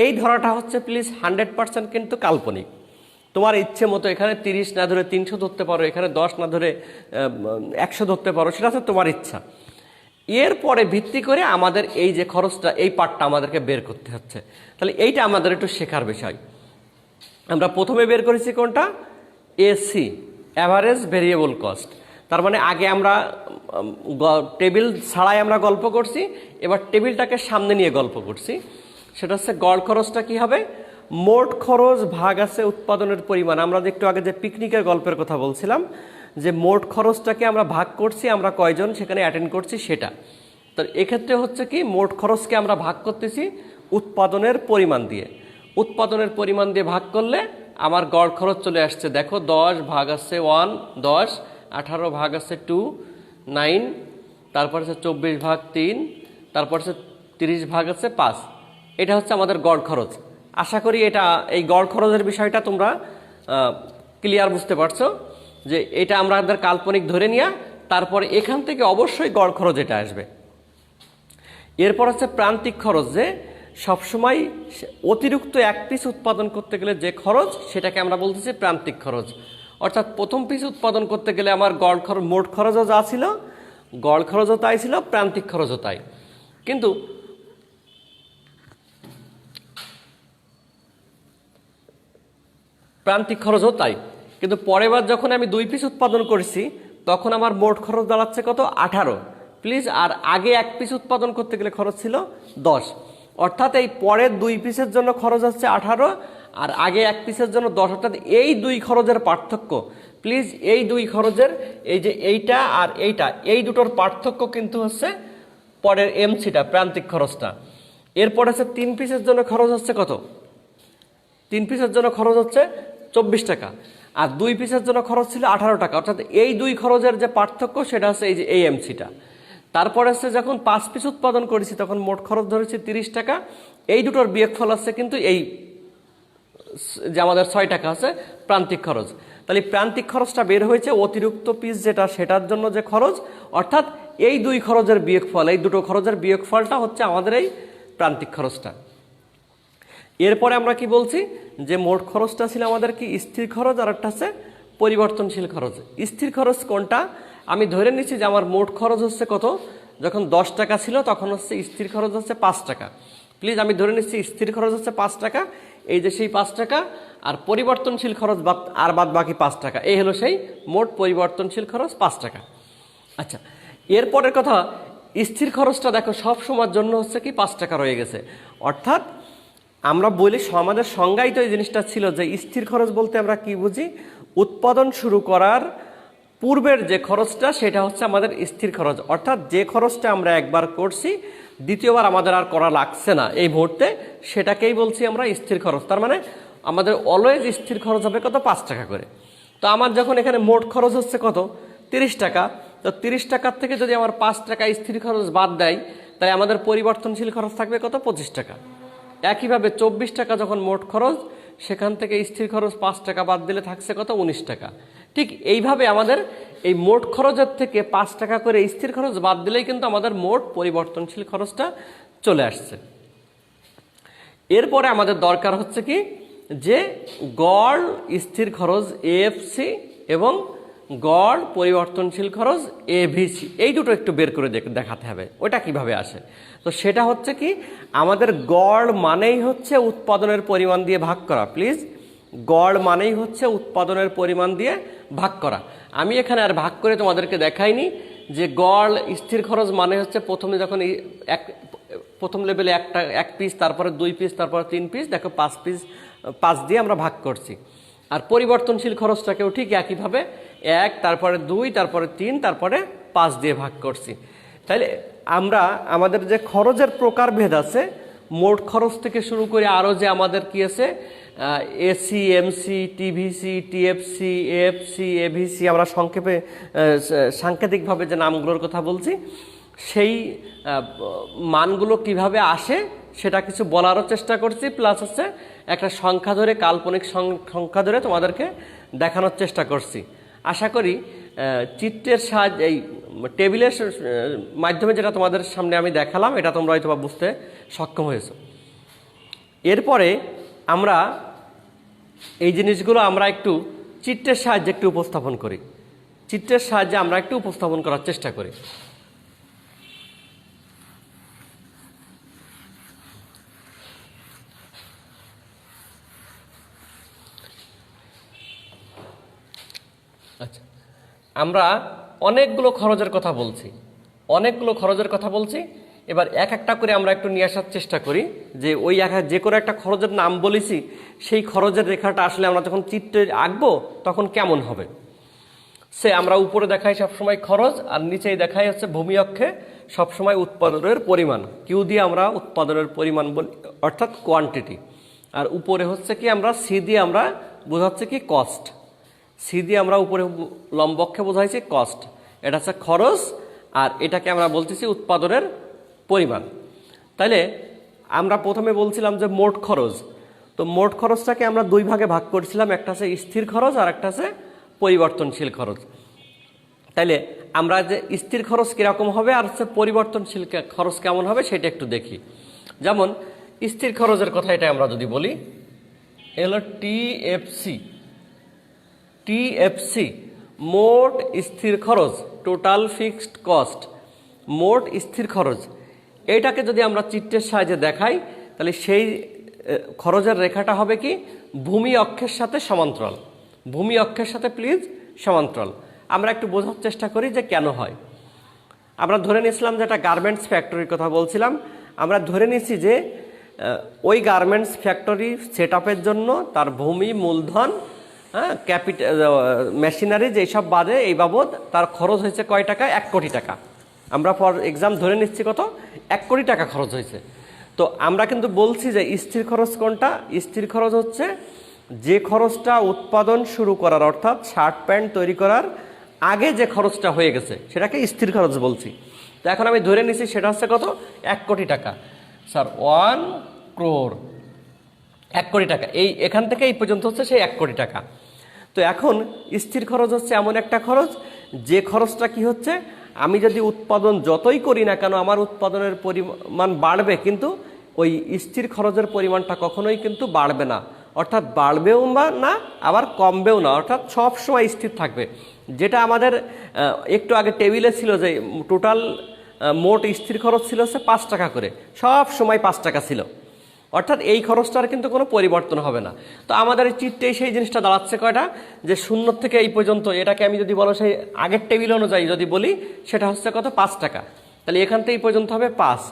এই ধরাটা হচ্ছে প্লিজ 100% কিন্তু কাল্পনিক। তোমার ইচ্ছে মতো এখানে 30 না ধরে 300 ধরতে পারো, এখানে 10 না ধরে 100 ধরতে পারো, সেটা হচ্ছে তোমার ইচ্ছা। এরপরে ভিত্তি করে আমাদের এই যে খরচটা, এই পার্টটা আমাদেরকে বের করতে হচ্ছে। তাহলে এইটা আমাদের একটু শেখার বিষয়। আমরা প্রথমে বের করেছি কোনটা? AC, average variable cost. তার মানে আগে আমরা টেবিল ছাড়াই আমরা গল্প করছি, এবার টেবিলটাকে সামনে নিয়ে গল্প করছি। সেটা হচ্ছে গড় খরচটা কি হবে? মোট খরচ ভাগ আছে উৎপাদনের পরিমাণ। আমরা একটু আগে যে পিকনিকের গল্পের কথা বলছিলাম, যে মোট খরচটাকে আমরা ভাগ করছি, আমরা কয়জন সেখানে অ্যাটেন্ড করছি সেটা। তো এক্ষেত্রে হচ্ছে কি মোট খরচকে আমরা ভাগ করতেছি উৎপাদনের পরিমাণ দিয়ে। উৎপাদনের পরিমাণ দিয়ে ভাগ করলে আমার গড় খরচ চলে আসছে। দেখো 10 ভাগ আছে 1, 10, 18 ভাগ আছে 2, 9, তারপর হচ্ছে 24 ভাগ 3, তারপর হচ্ছে 30 ভাগ আছে 5। এটা হচ্ছে আমাদের গড় খরচ। আশা করি এই গড় খরচের বিষয়টা তোমরা ক্লিয়ার বুঝতে পারছো, যে এটা আমাদের কাল্পনিক ধরে নিয়ে তারপরে এখান থেকে অবশ্যই গড় খরচ এটা আসবে। এরপর হচ্ছে প্রান্তিক খরচ, যে সবসময় অতিরিক্ত 1 পিস উৎপাদন করতে গেলে যে খরচ, সেটাকে আমরা বলতেছি প্রান্তিক খরচ। অর্থাৎ প্রথম পিস উৎপাদন করতে গেলে আমার গড় খরচ, মোট খরচও যা ছিল, গড় খরচও তাই ছিল, প্রান্তিক খরচও তাই। কিন্তু প্রান্তিক খরচও তাই, কিন্তু পরের বার যখন আমি 2 পিস উৎপাদন করেছি, তখন আমার মোট খরচ দাঁড়াচ্ছে কত? 18 প্লিজ। আর আগে 1 পিস উৎপাদন করতে গেলে খরচ ছিল 10। অর্থাৎ এই পরের 2 পিসের জন্য খরচ হচ্ছে 18, আর আগে 1 পিসের জন্য 10। অর্থাৎ এই 2 খরচের পার্থক্য, প্লিজ এই 2 খরচের, এই যে এইটা আর এইটা, এই দুটোর পার্থক্য কিন্তু হচ্ছে পরের এমসিটা, প্রান্তিক খরচটা। এরপর হচ্ছে 3 পিসের জন্য খরচ হচ্ছে কত? 3 পিসের জন্য খরচ হচ্ছে 24 টাকা, আর 2 পিসের জন্য খরচ ছিল 18 টাকা। অর্থাৎ এই 2 খরচের যে পার্থক্য সেটা হচ্ছে এই যে এএমসিটা। তারপরে হচ্ছে যখন 5 পিস উৎপাদন করেছি তখন মোট খরচ ধরেছি 30 টাকা। এই দুটোর বিয়োগফল আছে কিন্তু এই যে আমাদের 6 টাকা আছে প্রান্তিক খরচ। তাহলে প্রান্তিক খরচটা বের হয়েছে অতিরিক্ত পিস যেটা সেটার জন্য যে খরচ, অর্থাৎ এই 2 খরচের বিয়োগফল, এই দুটো খরচের বিয়োগফলটা হচ্ছে আমাদের এই প্রান্তিক খরচটা। এরপরে আমরা কি বলছি যে মোট খরচটা ছিল আমাদের কি স্থির খরচ, আর একটা হচ্ছে পরিবর্তনশীল খরচ। স্থির খরচ কোনটা? আমি ধরে নিচ্ছি যে আমার মোট খরচ হচ্ছে কত, যখন 10 টাকা ছিল তখন হচ্ছে স্থির খরচ হচ্ছে 5 টাকা। প্লিজ আমি ধরে নিচ্ছি স্থির খরচ হচ্ছে 5 টাকা, এই যে সেই 5 টাকা, আর পরিবর্তনশীল খরচ আর বাদ বাকি 5 টাকা, এই হলো সেই মোট পরিবর্তনশীল খরচ 5 টাকা। আচ্ছা, এরপরের কথা, স্থির খরচটা দেখো সব সময়ের জন্য হচ্ছে কি 5 টাকা রয়ে গেছে। অর্থাৎ আমরা বলি আমাদের সংজ্ঞায় তো এই জিনিসটা ছিল যে স্থির খরচ বলতে আমরা কি বুঝি, উৎপাদন শুরু করার পূর্বের যে খরচটা সেটা হচ্ছে আমাদের স্থির খরচ। অর্থাৎ যে খরচটা আমরা একবার করছি দ্বিতীয়বার আমাদের আর করা লাগছে না এই মুহূর্তে, সেটাকেই বলছি আমরা স্থির খরচ। তার মানে আমাদের অলওয়েজ স্থির খরচ হবে কত, 5 টাকা করে। তো আমার যখন এখানে মোট খরচ হচ্ছে কত, 30 টাকা, তো 30 টাকার থেকে যদি আমার 5 টাকা স্থির খরচ বাদ দেয় তাই আমাদের পরিবর্তনশীল খরচ থাকবে কত, 25 টাকা। একইভাবে 24 টাকা যখন মোট খরচ, সেখান থেকে স্থির খরচ 5 টাকা বাদ দিলে থাকছে কত, 19 টাকা। ঠিক এইভাবে আমাদের এই মোট খরচের থেকে 5 টাকা করে স্থির খরচ বাদ দিলেই কিন্তু আমাদের মোট পরিবর্তনশীল খরচটা চলে আসছে। এরপরে আমাদের দরকার হচ্ছে কি যে গড় স্থির খরচ এএফসি এবং গড় পরিবর্তনশীল খরচ এভিসি, এই দুটো একটু বের করে দেখাতে হবে ওটা কিভাবে আসে। তো সেটা হচ্ছে কি, আমাদের গড় মানেই হচ্ছে উৎপাদনের পরিমাণ দিয়ে ভাগ করা। প্লিজ, গড় মানেই হচ্ছে উৎপাদনের পরিমাণ দিয়ে ভাগ করা। আমি এখানে আর ভাগ করে তোমাদেরকে দেখাইনি যে গড় স্থির খরচ মানে হচ্ছে প্রথমে যখন প্রথম লেভেলে এক পিস, তারপরে 2 পিস, তারপরে 3 পিস, দেখো 5 পিস, 5 দিয়ে আমরা ভাগ করছি। আর পরিবর্তনশীল খরচটাকেও ঠিক একইভাবে 1, তারপরে 2, তারপরে 3, তারপরে 5 দিয়ে ভাগ করছি। তাইলে আমরা আমাদের যে খরচের প্রকারভেদ আছে, মোট খরচ থেকে শুরু করে আরও যে আমাদের কি আছে, AC, MC, TVC, TFC, AFC, ABC, আমরা সংক্ষেপে সাংকেতিকভাবে যে নামগুলোর কথা বলছি, সেই মানগুলো কিভাবে আসে সেটা কিছু বলারও চেষ্টা করছি, প্লাস হচ্ছে একটা সংখ্যা ধরে, কাল্পনিক সংখ্যা ধরে তোমাদেরকে দেখানোর চেষ্টা করছি। আশা করি চিত্রের সাহায্যে, এই টেবিলের মাধ্যমে যেটা তোমাদের সামনে আমি দেখালাম, এটা তোমরা হয়তো বুঝতে সক্ষম হয়েছো। এরপরে আমরা এই জিনিসগুলো আমরা একটু চিত্রের সাহায্যে একটু উপস্থাপন করি, চিত্রের সাহায্যে আমরা একটু উপস্থাপন করার চেষ্টা করি। আচ্ছা, আমরা অনেকগুলো খরচের কথা বলছি, এবার এক একটা করে আমরা একটু নিয়ে আসার চেষ্টা করি যে ওই যে কোনো একটা খরচের নাম বলেছি, সেই খরচের রেখাটা আসলে আমরা যখন চিত্রে আঁকবো তখন কেমন হবে। সে আমরা উপরে দেখাই সবসময় খরচ, আর নিচেই দেখাই হচ্ছে ভূমি অক্ষে সবসময় উৎপাদনের পরিমাণ, কিউ দিয়ে আমরা উৎপাদনের পরিমাণ বলি, অর্থাৎ কোয়ান্টিটি। আর উপরে হচ্ছে কি আমরা সি দিয়ে আমরা বোঝাচ্ছে কি কস্ট, সি দিয়ে আমরা উপরে লম্বক্ষে বোঝাইছি কস্ট, এটা হচ্ছে খরচ, আর এটাকে আমরা বলতেছি উৎপাদনের পরিমাণ। তাইলে আমরা প্রথমে বলছিলাম যে মোট খরচ, তো মোট খরচটাকে আমরা 2 ভাগে ভাগ করেছিলাম, একটা আছে স্থির খরচ আর একটা আছে পরিবর্তনশীল খরচ। তাইলে আমরা যে স্থির খরচ কীরকম হবে আর হচ্ছে পরিবর্তনশীল খরচ কেমন হবে সেটা একটু দেখি। যেমন স্থির খরচের কথা এটা আমরা যদি বলি, এগুলো টিএফসি, মোট স্থির খরচ, টোটাল ফিক্সড কস্ট, মোট স্থির খরচ। এইটাকে যদি আমরা চিত্রের সাহায্যে দেখাই তাহলে সেই খরচের রেখাটা হবে কি ভূমি অক্ষের সাথে সমান্তরাল, ভূমি অক্ষের সাথে প্লিজ সমান্তরাল। আমরা একটু বোঝার চেষ্টা করি যে কেন হয়। আমরা ধরে নিয়েছিলাম যে একটা গার্মেন্টস ফ্যাক্টরির কথা বলছিলাম, আমরা ধরে নিয়েছি যে ওই গার্মেন্টস ফ্যাক্টরি সেট আপের জন্য তার ভূমি, মূলধন, ক্যাপিটাল, মেশিনারি যেসব বাদে এই বাবদ তার খরচ হয়েছে কয় টাকা, 1 কোটি টাকা। আমরা ফর এক্সাম ধরে নিচ্ছি কত, 1 কোটি টাকা খরচ হয়েছে। তো আমরা কিন্তু বলছি যে স্থির খরচ কোনটা? স্থির খরচ হচ্ছে যে খরচটা উৎপাদন শুরু করার অর্থাৎ শার্ট প্যান্ট তৈরি করার আগে যে খরচটা হয়ে গেছে সেটাকে স্থির খরচ বলছি। তো এখন আমি ধরে নিছি সেটা হচ্ছে কত? 1 কোটি টাকা। স্যার 1 crore, 1 কোটি টাকা। এখান থেকে এই পর্যন্ত হচ্ছে সেই 1 কোটি টাকা। তো এখন স্থির খরচ হচ্ছে এমন একটা খরচ যে খরচটা কি হচ্ছে, আমি যদি উৎপাদন যতই করি না কেন আমার উৎপাদনের পরিমাণ বাড়বে, কিন্তু ওই স্থির খরচের পরিমাণটা কখনোই কিন্তু বাড়বে না, অর্থাৎ বাড়বেও না আবার কমবেও না, অর্থাৎ সব সময় স্থির থাকবে। যেটা আমাদের একটু আগে টেবিলে ছিল যে টোটাল মোট স্থির খরচ ছিল হচ্ছে 5 টাকা করে, সব সময় 5 টাকা ছিল, অর্থাৎ এই খরচটার কিন্তু কোনো পরিবর্তন হবে না। তো আমাদের এই চিত্রেই সেই জিনিসটা দাঁড়াচ্ছে কয়টা, যে 0 থেকে এই পর্যন্ত এটাকে আমি যদি বলো সেই আগের টেবিল অনুযায়ী যদি বলি সেটা হচ্ছে কত? 5 টাকা। তাহলে এখান থেকে এই পর্যন্ত হবে 5,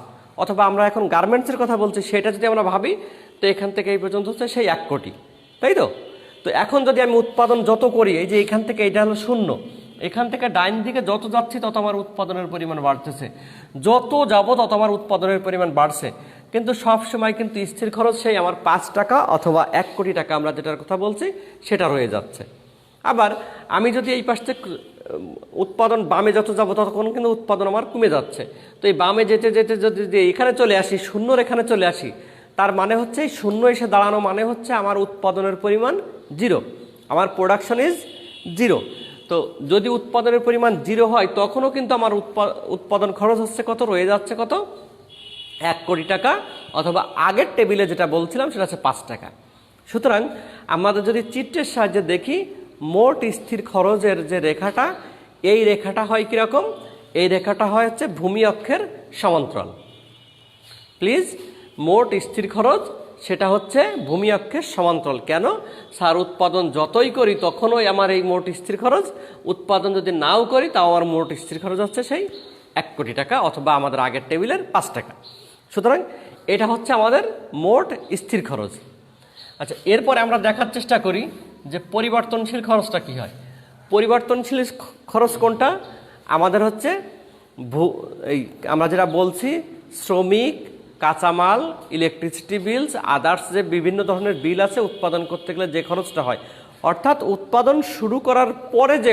অথবা আমরা এখন গার্মেন্টসের কথা বলছি সেটা যদি আমরা ভাবি তো এখান থেকে এই পর্যন্ত হচ্ছে সেই 1 কোটি, তাই তো? তো এখন যদি আমি উৎপাদন যত করি, এই যে এখান থেকে এটা হলো 0, এখান থেকে ডাইন দিকে যত যাচ্ছি তত আমার উৎপাদনের পরিমাণ বাড়তেছে, যত যাব তত আমার উৎপাদনের পরিমাণ বাড়ছে, কিন্তু সব সময় কিন্তু স্থির খরচ সেই আমার 5 টাকা অথবা 1 কোটি টাকা আমরা যেটার কথা বলছি সেটা রয়ে যাচ্ছে। আবার আমি যদি এই পাশ থেকে উৎপাদন বামে যত যাব ততক্ষণ কিন্তু উৎপাদন আমার কমে যাচ্ছে। তো এই বামে যেতে যেতে যদি এখানে চলে আসি, শূন্যর এখানে চলে আসি, তার মানে হচ্ছে এই শূন্য এসে দাঁড়ানো মানে হচ্ছে আমার উৎপাদনের পরিমাণ 0, আমার প্রোডাকশন ইজ 0। তো যদি উৎপাদনের পরিমাণ 0 হয় তখনও কিন্তু আমার উৎপাদন খরচ হচ্ছে কত? রয়ে যাচ্ছে কত? 1 কোটি টাকা, অথবা আগের টেবিলে যেটা বলছিলাম সেটা হচ্ছে 5 টাকা। সুতরাং আমাদের যদি চিত্রের সাহায্যে দেখি, মোট স্থির খরচের যে রেখাটা, এই রেখাটা হয় কীরকম? এই রেখাটা হয় হচ্ছে ভূমি অক্ষের সমান্তরাল। প্লিজ, মোট স্থির খরচ সেটা হচ্ছে ভূমি অক্ষের সমান্তরাল। কেন? স্যার উৎপাদন যতই করি তখনই আমার এই মোট স্থির খরচ, উৎপাদন যদি নাও করি তাও আমার মোট স্থির খরচ হচ্ছে সেই 1 কোটি টাকা, অথবা আমাদের আগের টেবিলের 5 টাকা। সুতরাং এটা হচ্ছে আমাদের মোট স্থির খরচ। আচ্ছা, এরপরে আমরা দেখার চেষ্টা করি যে পরিবর্তনশীল খরচটা কি হয়। পরিবর্তনশীল খরচ কোনটা? আমাদের হচ্ছে এই আমরা যেটা বলছি শ্রমিক, কাঁচামাল, ইলেকট্রিসিটি বিলস, আদার্স যে বিভিন্ন ধরনের বিল আছে উৎপাদন করতে গেলে যে খরচটা হয়, অর্থাৎ উৎপাদন শুরু করার পরে যে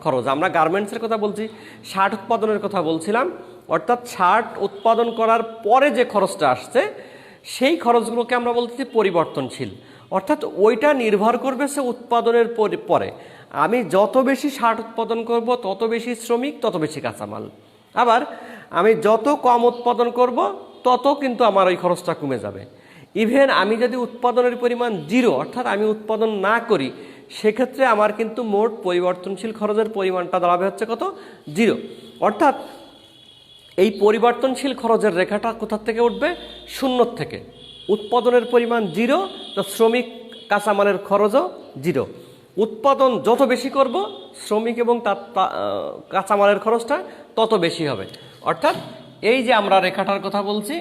খরচ। আমরা গার্মেন্টসের কথা বলছি, শার্ট উৎপাদনের কথা বলছিলাম, অর্থাৎ শার্ট উৎপাদন করার পরে যে খরচটা আসছে সেই খরচগুলোকে আমরা বলতেছি পরিবর্তনশীল, অর্থাৎ ওইটা নির্ভর করবে সে উৎপাদনের পরে। আমি যত বেশি শার্ট উৎপাদন করব তত বেশি শ্রমিক, তত বেশি কাঁচামাল। আবার আমি যত কম উৎপাদন করব তত কিন্তু আমার ওই খরচটা কমে যাবে। ইভেন আমি যদি উৎপাদনের পরিমাণ 0, অর্থাৎ আমি উৎপাদন না করি, সেক্ষেত্রে আমার কিন্তু মোট পরিবর্তনশীল খরচের পরিমাণটা দাঁড়াবে হচ্ছে কত? 0। অর্থাৎ এই পরিবর্তনশীল খরচের রেখাটা কোথা থেকে উঠবে? 0 থেকে। উৎপাদনের পরিমাণ 0, তো শ্রমিক কাঁচামালের খরচও 0। উৎপাদন যত বেশি করব শ্রমিক এবং তার কাঁচামালের খরচটা তত বেশি হবে। অর্থাৎ এই যে আমরা রেখাটার কথা বলছি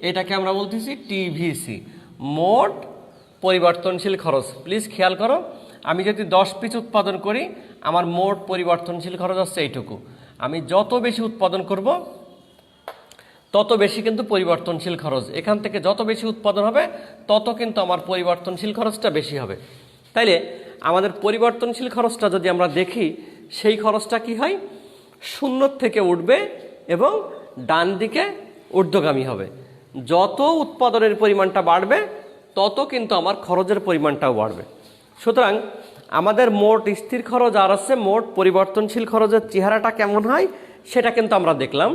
এটাকে আমরা বলতেছি টিভিসি, মোট পরিবর্তনশীল খরচ। প্লিজ খেয়াল করো, আমি যদি 10 পিস উৎপাদন করি আমার মোট পরিবর্তনশীল খরচ হচ্ছে এইটুকু। আমি যত বেশি উৎপাদন করব তত বেশি কিন্তু পরিবর্তনশীল খরচ, এখান থেকে যত বেশি উৎপাদন হবে তত কিন্তু আমার পরিবর্তনশীল খরচটা বেশি হবে। তাইলে আমাদের পরিবর্তনশীল খরচটা যদি আমরা দেখি, সেই খরচটা কি হয়? 0 থেকে উঠবে এবং ডান দিকে ঊর্ধ্বগামী হবে। যত উৎপাদনের পরিমাণটা বাড়বে তত কিন্তু আমার খরচের পরিমাণটাও বাড়বে। সুতরাং আমাদের মোট স্থির খরচ আর আছে মোট পরিবর্তনশীল খরচের চেহারাটা কেমন হয় সেটা কিন্তু আমরা দেখলাম।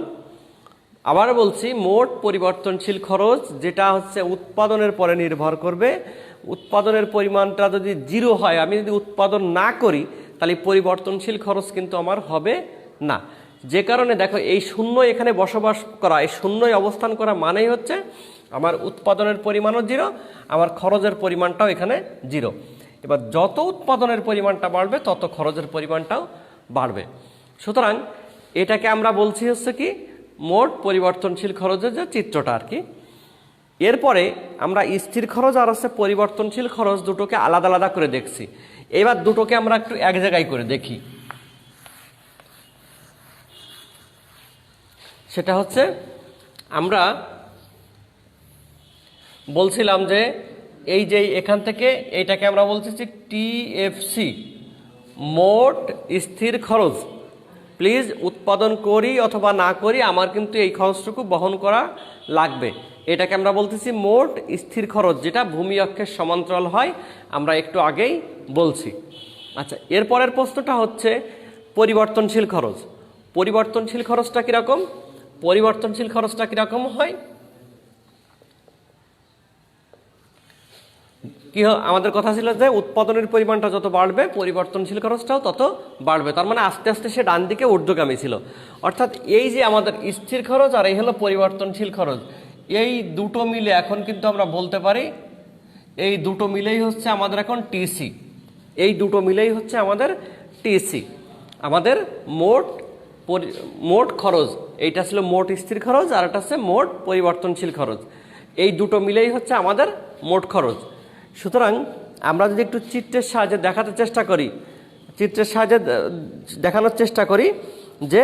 আবার বলছি, মোট পরিবর্তনশীল খরচ যেটা হচ্ছে উৎপাদনের পরে নির্ভর করবে। উৎপাদনের পরিমাণটা যদি 0 হয়, আমি যদি উৎপাদন না করি তাহলে পরিবর্তনশীল খরচ কিন্তু আমার হবে না। যে কারণে দেখো এই 0 এখানে বসবাস করা, এই 0 অবস্থান করা মানেই হচ্ছে আমার উৎপাদনের পরিমাণও 0, আমার খরচের পরিমাণটাও এখানে 0। এবার যত উৎপাদনের পরিমাণটা বাড়বে তত খরচের পরিমাণটাও বাড়বে। সুতরাং এটাকে আমরা বলছি হচ্ছে কি মোট পরিবর্তনশীল খরচের যে চিত্রটা আর কি। এরপরে আমরা স্থির খরচ আর হচ্ছে পরিবর্তনশীল খরচ দুটোকে আলাদা আলাদা করে দেখছি। এবার দুটোকে আমরা একটু এক জায়গায় করে দেখি। সেটা হচ্ছে আমরা বলছিলাম যে এই যে এখান থেকে এইটাকে আমরা বলছি টিএফসি, মোট স্থির খরচ। প্লিজ উৎপাদন করি অথবা না করি আমার কিন্তু এই খরচটুকু বহন করা লাগবে। এটাকে আমরা বলতেছি মোট স্থির খরচ, যেটা ভূমি অক্ষের সমান্তরাল হয়, আমরা একটু আগেই বলছি। আচ্ছা, এরপরের প্রশ্নটা হচ্ছে পরিবর্তনশীল খরচ। পরিবর্তনশীল খরচটা কীরকম? পরিবর্তনশীল খরচটা কীরকম হয়? কি আমাদের কথা ছিল যে উৎপাদনের পরিমাণটা যত বাড়বে পরিবর্তনশীল খরচটাও তত বাড়বে, তার মানে আস্তে আস্তে সে ডান দিকে ঊর্ধ্বগামী ছিল। অর্থাৎ এই যে আমাদের স্থির খরচ আর এই হলো পরিবর্তনশীল খরচ, এই দুটো মিলে এখন কিন্তু আমরা বলতে পারি এই দুটো মিলেই হচ্ছে আমাদের এখন টিসি। এই দুটো মিলেই হচ্ছে আমাদের টিসি, আমাদের মোট খরচ। এইটা ছিল মোট স্থির খরচ আর এটা হচ্ছে মোট পরিবর্তনশীল খরচ। এই দুটো মিলেই হচ্ছে আমাদের মোট খরচ। সুতরাং আমরা যদি একটু চিত্রের সাহায্যে দেখাতে চেষ্টা করি, চিত্রের সাহায্যে দেখানোর চেষ্টা করি যে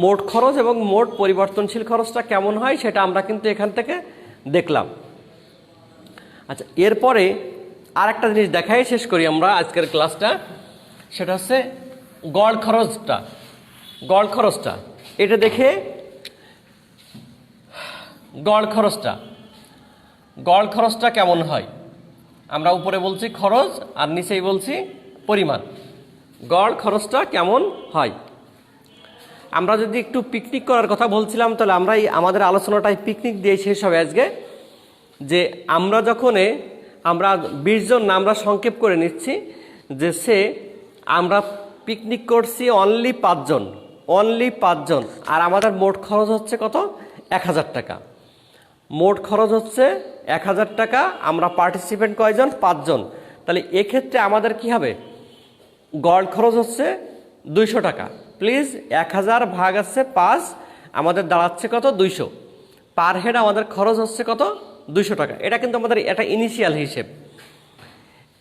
মোট খরচ এবং মোট পরিবর্তনশীল খরচটা কেমন হয়, সেটা আমরা কিন্তু এখান থেকে দেখলাম। আচ্ছা, এরপরে আর একটা জিনিস দেখাই শেষ করি আমরা আজকের ক্লাসটা, সেটা হচ্ছে গড় খরচটা। গড় খরচটা এটা দেখে, গড় খরচটা কেমন হয়? আমরা উপরে বলছি খরচ আর নিচেই বলছি পরিমাণ। গড় খরচটা কেমন হয়? আমরা যদি একটু পিকনিক করার কথা বলছিলাম, তাহলে আমরা আমাদের আলোচনাটাই পিকনিক দিয়ে শেষ হবে আজকে। যে আমরা আমরা 20 জন না, আমরা সংক্ষেপ করে নিচ্ছি যে আমরা পিকনিক করছি অনলি 5 জন, আর আমাদের মোট খরচ হচ্ছে কত? 1000 টাকা। মোট খরচ হচ্ছে 1000 টাকা, আমরা পার্টিসিপেন্ট কয়জন? 5 জন। তাহলে এক্ষেত্রে আমাদের কি হবে? গড় খরচ হচ্ছে 200 টাকা। প্লিজ 1000 ভাগ আছে 5, আমাদের দাঁড়াচ্ছে কত? 200। পার হেড আমাদের খরচ হচ্ছে কত? 200 টাকা। এটা কিন্তু আমাদের একটা ইনিশিয়াল হিসেব।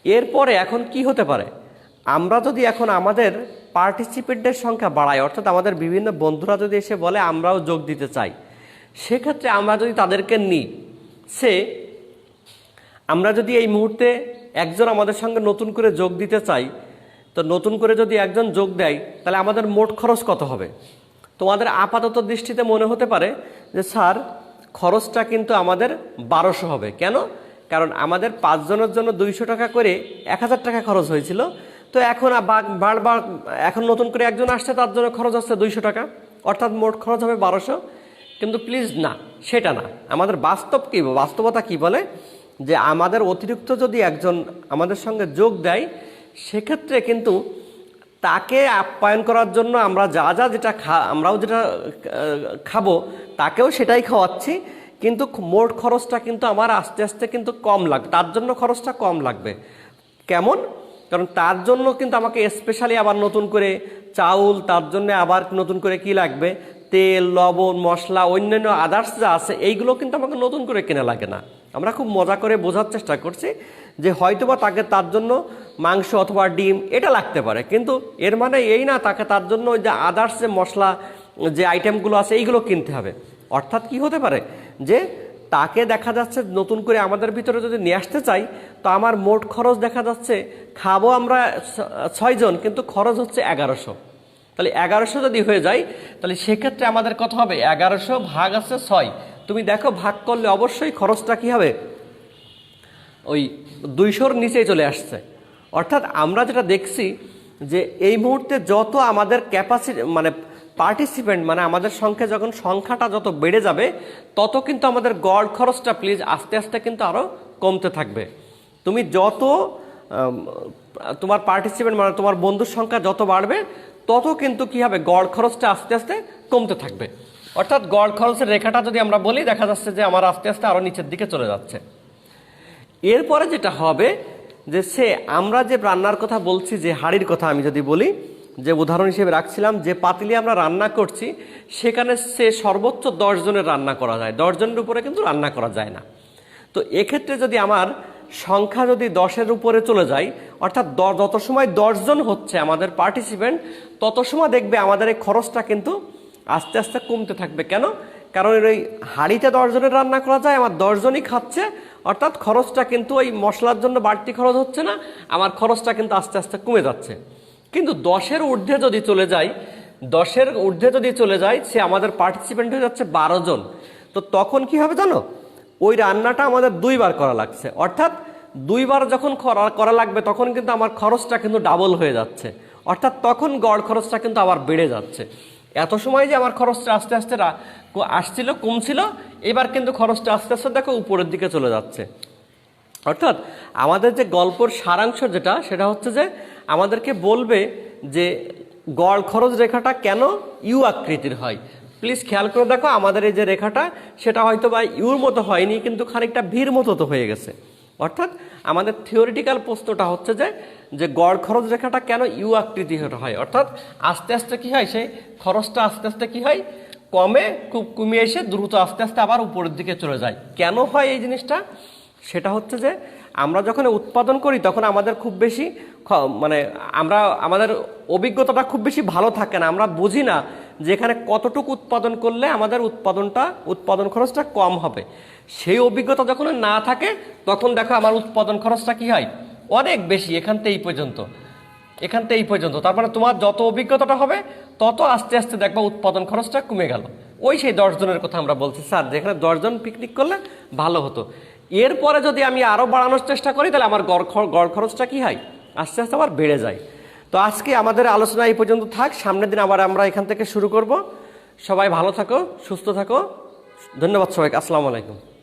এরপরে এখন কি হতে পারে? আমরা যদি এখন আমাদের পার্টিসিপেন্টের সংখ্যা বাড়াই, অর্থাৎ আমাদের বিভিন্ন বন্ধুরা যদি এসে বলে আমরাও যোগ দিতে চাই, সেক্ষেত্রে আমরা যদি তাদেরকে নিই, আমরা যদি এই মুহূর্তে একজন আমাদের সঙ্গে নতুন করে যোগ দিতে চাই, তো নতুন করে যদি একজন যোগ দেয়, তাহলে আমাদের মোট খরচ কত হবে? তোমাদের আপাতত দৃষ্টিতে মনে হতে পারে যে স্যার খরচটা কিন্তু আমাদের 1200 হবে। কেন? কারণ আমাদের 5 জনের জন্য 200 টাকা করে 1000 টাকা খরচ হয়েছিল। তো এখন বারবার এখন নতুন করে একজন আসছে, তার জন্য খরচ হচ্ছে 200 টাকা, অর্থাৎ মোট খরচ হবে 1200। কিন্তু প্লিজ না, সেটা না। আমাদের বাস্তবতা কি বলে যে আমাদের অতিরিক্ত যদি একজন আমাদের সঙ্গে যোগ দেয়, সেক্ষেত্রে কিন্তু তাকে আপ্যায়ন করার জন্য আমরা আমরাও যেটা খাবো তাকেও সেটাই খাওয়াচ্ছি, কিন্তু মোট খরচটা কিন্তু আমার আস্তে আস্তে কিন্তু কম লাগবে, তার জন্য খরচটা কম লাগবে। কেমন? কারণ তার জন্য কিন্তু আমাকে স্পেশালি আবার নতুন করে চাউল, তার জন্য আবার নতুন করে কি লাগবে? তেল, লবণ, মশলা, অন্যান্য আদার্স যা আছে, এইগুলো কিন্তু আমাকে নতুন করে কেনা লাগে না। আমরা খুব মজা করে বোঝার চেষ্টা করছি যে হয়তোবা তার জন্য মাংস অথবা ডিম এটা লাগতে পারে, কিন্তু এর মানে এই না তার জন্য ওই যে আদার্স যে মশলা যে আইটেমগুলো আছে এইগুলো কিনতে হবে। অর্থাৎ কি হতে পারে যে তাকে দেখা যাচ্ছে নতুন করে আমাদের ভিতরে যদি নিয়ে আসতে চাই, তো আমার মোট খরচ দেখা যাচ্ছে খাবো আমরা 6 জন, কিন্তু খরচ হচ্ছে 1100। তাহলে 1100 যদি হয়ে যায়, তাহলে সেক্ষেত্রে আমাদের কত হবে? 1100 ভাগ আছে 6। তুমি দেখো ভাগ করলে অবশ্যই খরচটা কি হবে? ওই 200-র নিচেই চলে আসছে। অর্থাৎ আমরা যেটা দেখছি যে এই মুহূর্তে যত আমাদের ক্যাপাসিটি মানে পার্টিসিপেন্ট মানে আমাদের সংখ্যাটা যত বেড়ে যাবে, তত কিন্তু আমাদের গড় খরচটা প্লিজ আস্তে আস্তে কিন্তু আরও কমতে থাকবে। তুমি যত তোমার পার্টিসিপেন্ট মানে তোমার বন্ধুর সংখ্যা যত বাড়বে, তত কিন্তু কি হবে? গড় খরচটা আস্তে আস্তে কমতে থাকবে। অর্থাৎ গড় খরচের রেখাটা যদি আমরা বলি, দেখা যাচ্ছে যে আমার আস্তে আস্তে আরও নিচের দিকে চলে যাচ্ছে। এরপরে যেটা হবে যে আমরা যে রান্নার কথা বলছি, যে হাঁড়ির কথা আমি যদি বলি, যে উদাহরণ হিসেবে রাখছিলাম, যে পাতিলে আমরা রান্না করছি, সেখানে সর্বোচ্চ 10 জনের রান্না করা যায়, 10 জনের উপরে কিন্তু রান্না করা যায় না। তো এক্ষেত্রে যদি আমার সংখ্যা যদি 10-এর উপরে চলে যায়, অর্থাৎ যত সময় 10 জন হচ্ছে আমাদের পার্টিসিপেন্ট, তত সময় দেখবে আমাদের এই খরচটা কিন্তু আস্তে আস্তে কমতে থাকবে। কেন? কারণ ওই হাঁড়িতে 10 জনের রান্না করা যায়, আমার 10 জনই খাচ্ছে, অর্থাৎ খরচটা কিন্তু ওই মশলার জন্য বাড়তি খরচ হচ্ছে না, আমার খরচটা কিন্তু আস্তে আস্তে কমে যাচ্ছে। কিন্তু 10-এর ঊর্ধ্বে যদি চলে যায়, 10-এর ঊর্ধ্বে যদি চলে যায়, সে আমাদের পার্টিসিপেন্ট হয়ে যাচ্ছে 12 জন। তো তখন কি হবে জানো, ওই রান্নাটা আমাদের 2 বার করা লাগছে, অর্থাৎ 2 বার যখন করা লাগবে তখন কিন্তু আমার খরচটা কিন্তু ডাবল হয়ে যাচ্ছে, অর্থাৎ তখন গড় খরচটা কিন্তু আবার বেড়ে যাচ্ছে। এত সময় যে আমার খরচটা আস্তে আস্তে আসছিল, কমছিল, এবার কিন্তু খরচটা আস্তে আস্তে দেখো উপরের দিকে চলে যাচ্ছে। অর্থাৎ আমাদের যে গল্পর সারাংশ যেটা, সেটা হচ্ছে যে আমাদেরকে বলবে যে গড় খরচ রেখাটা কেন ইউ আকৃতির হয়। প্লিজ খেয়াল করে দেখো, আমাদের এই যে রেখাটা সেটা হয়তো বা ইউর মতো হয়নি, কিন্তু খানিকটা ভির মতো তো হয়ে গেছে। অর্থাৎ আমাদের থিওরিটিক্যাল প্রশ্নটা হচ্ছে যে গড় খরচ রেখাটা কেন ইউ আকৃতি হয়, অর্থাৎ আস্তে আস্তে কি হয়, সেই খরচটা আস্তে আস্তে কি হয়, কমে, খুব কমিয়ে এসে দ্রুত আস্তে আস্তে আবার উপরের দিকে চলে যায়। কেন হয় এই জিনিসটা, সেটা হচ্ছে যে আমরা যখন উৎপাদন করি তখন আমাদের খুব বেশি মানে আমাদের অভিজ্ঞতাটা খুব বেশি ভালো থাকে না, আমরা বুঝি না যে এখানে কতটুকু উৎপাদন করলে আমাদের উৎপাদন খরচটা কম হবে। সেই অভিজ্ঞতা যখন না থাকে তখন দেখো আমার উৎপাদন খরচটা কি হয়, অনেক বেশি, এখান থেকে এই পর্যন্ত। তার মানে তোমার যত অভিজ্ঞতাটা হবে তত আস্তে আস্তে দেখবা উৎপাদন খরচটা কমে গেল। ওই সেই 10 জনের কথা আমরা বলছি স্যার, যেখানে 10 জন পিকনিক করলে ভালো হতো। এরপরে যদি আমি আরও বাড়ানোর চেষ্টা করি তাহলে আমার গড় খরচটা কি হয়, আস্তে আস্তে আবার বেড়ে যায়। তো আজকে আমাদের আলোচনা এই পর্যন্ত থাক, সামনের দিন আবার আমরা এখান থেকে শুরু করব। সবাই ভালো থাকো, সুস্থ থাকো, ধন্যবাদ সবাইকে, আসসালামু আলাইকুম।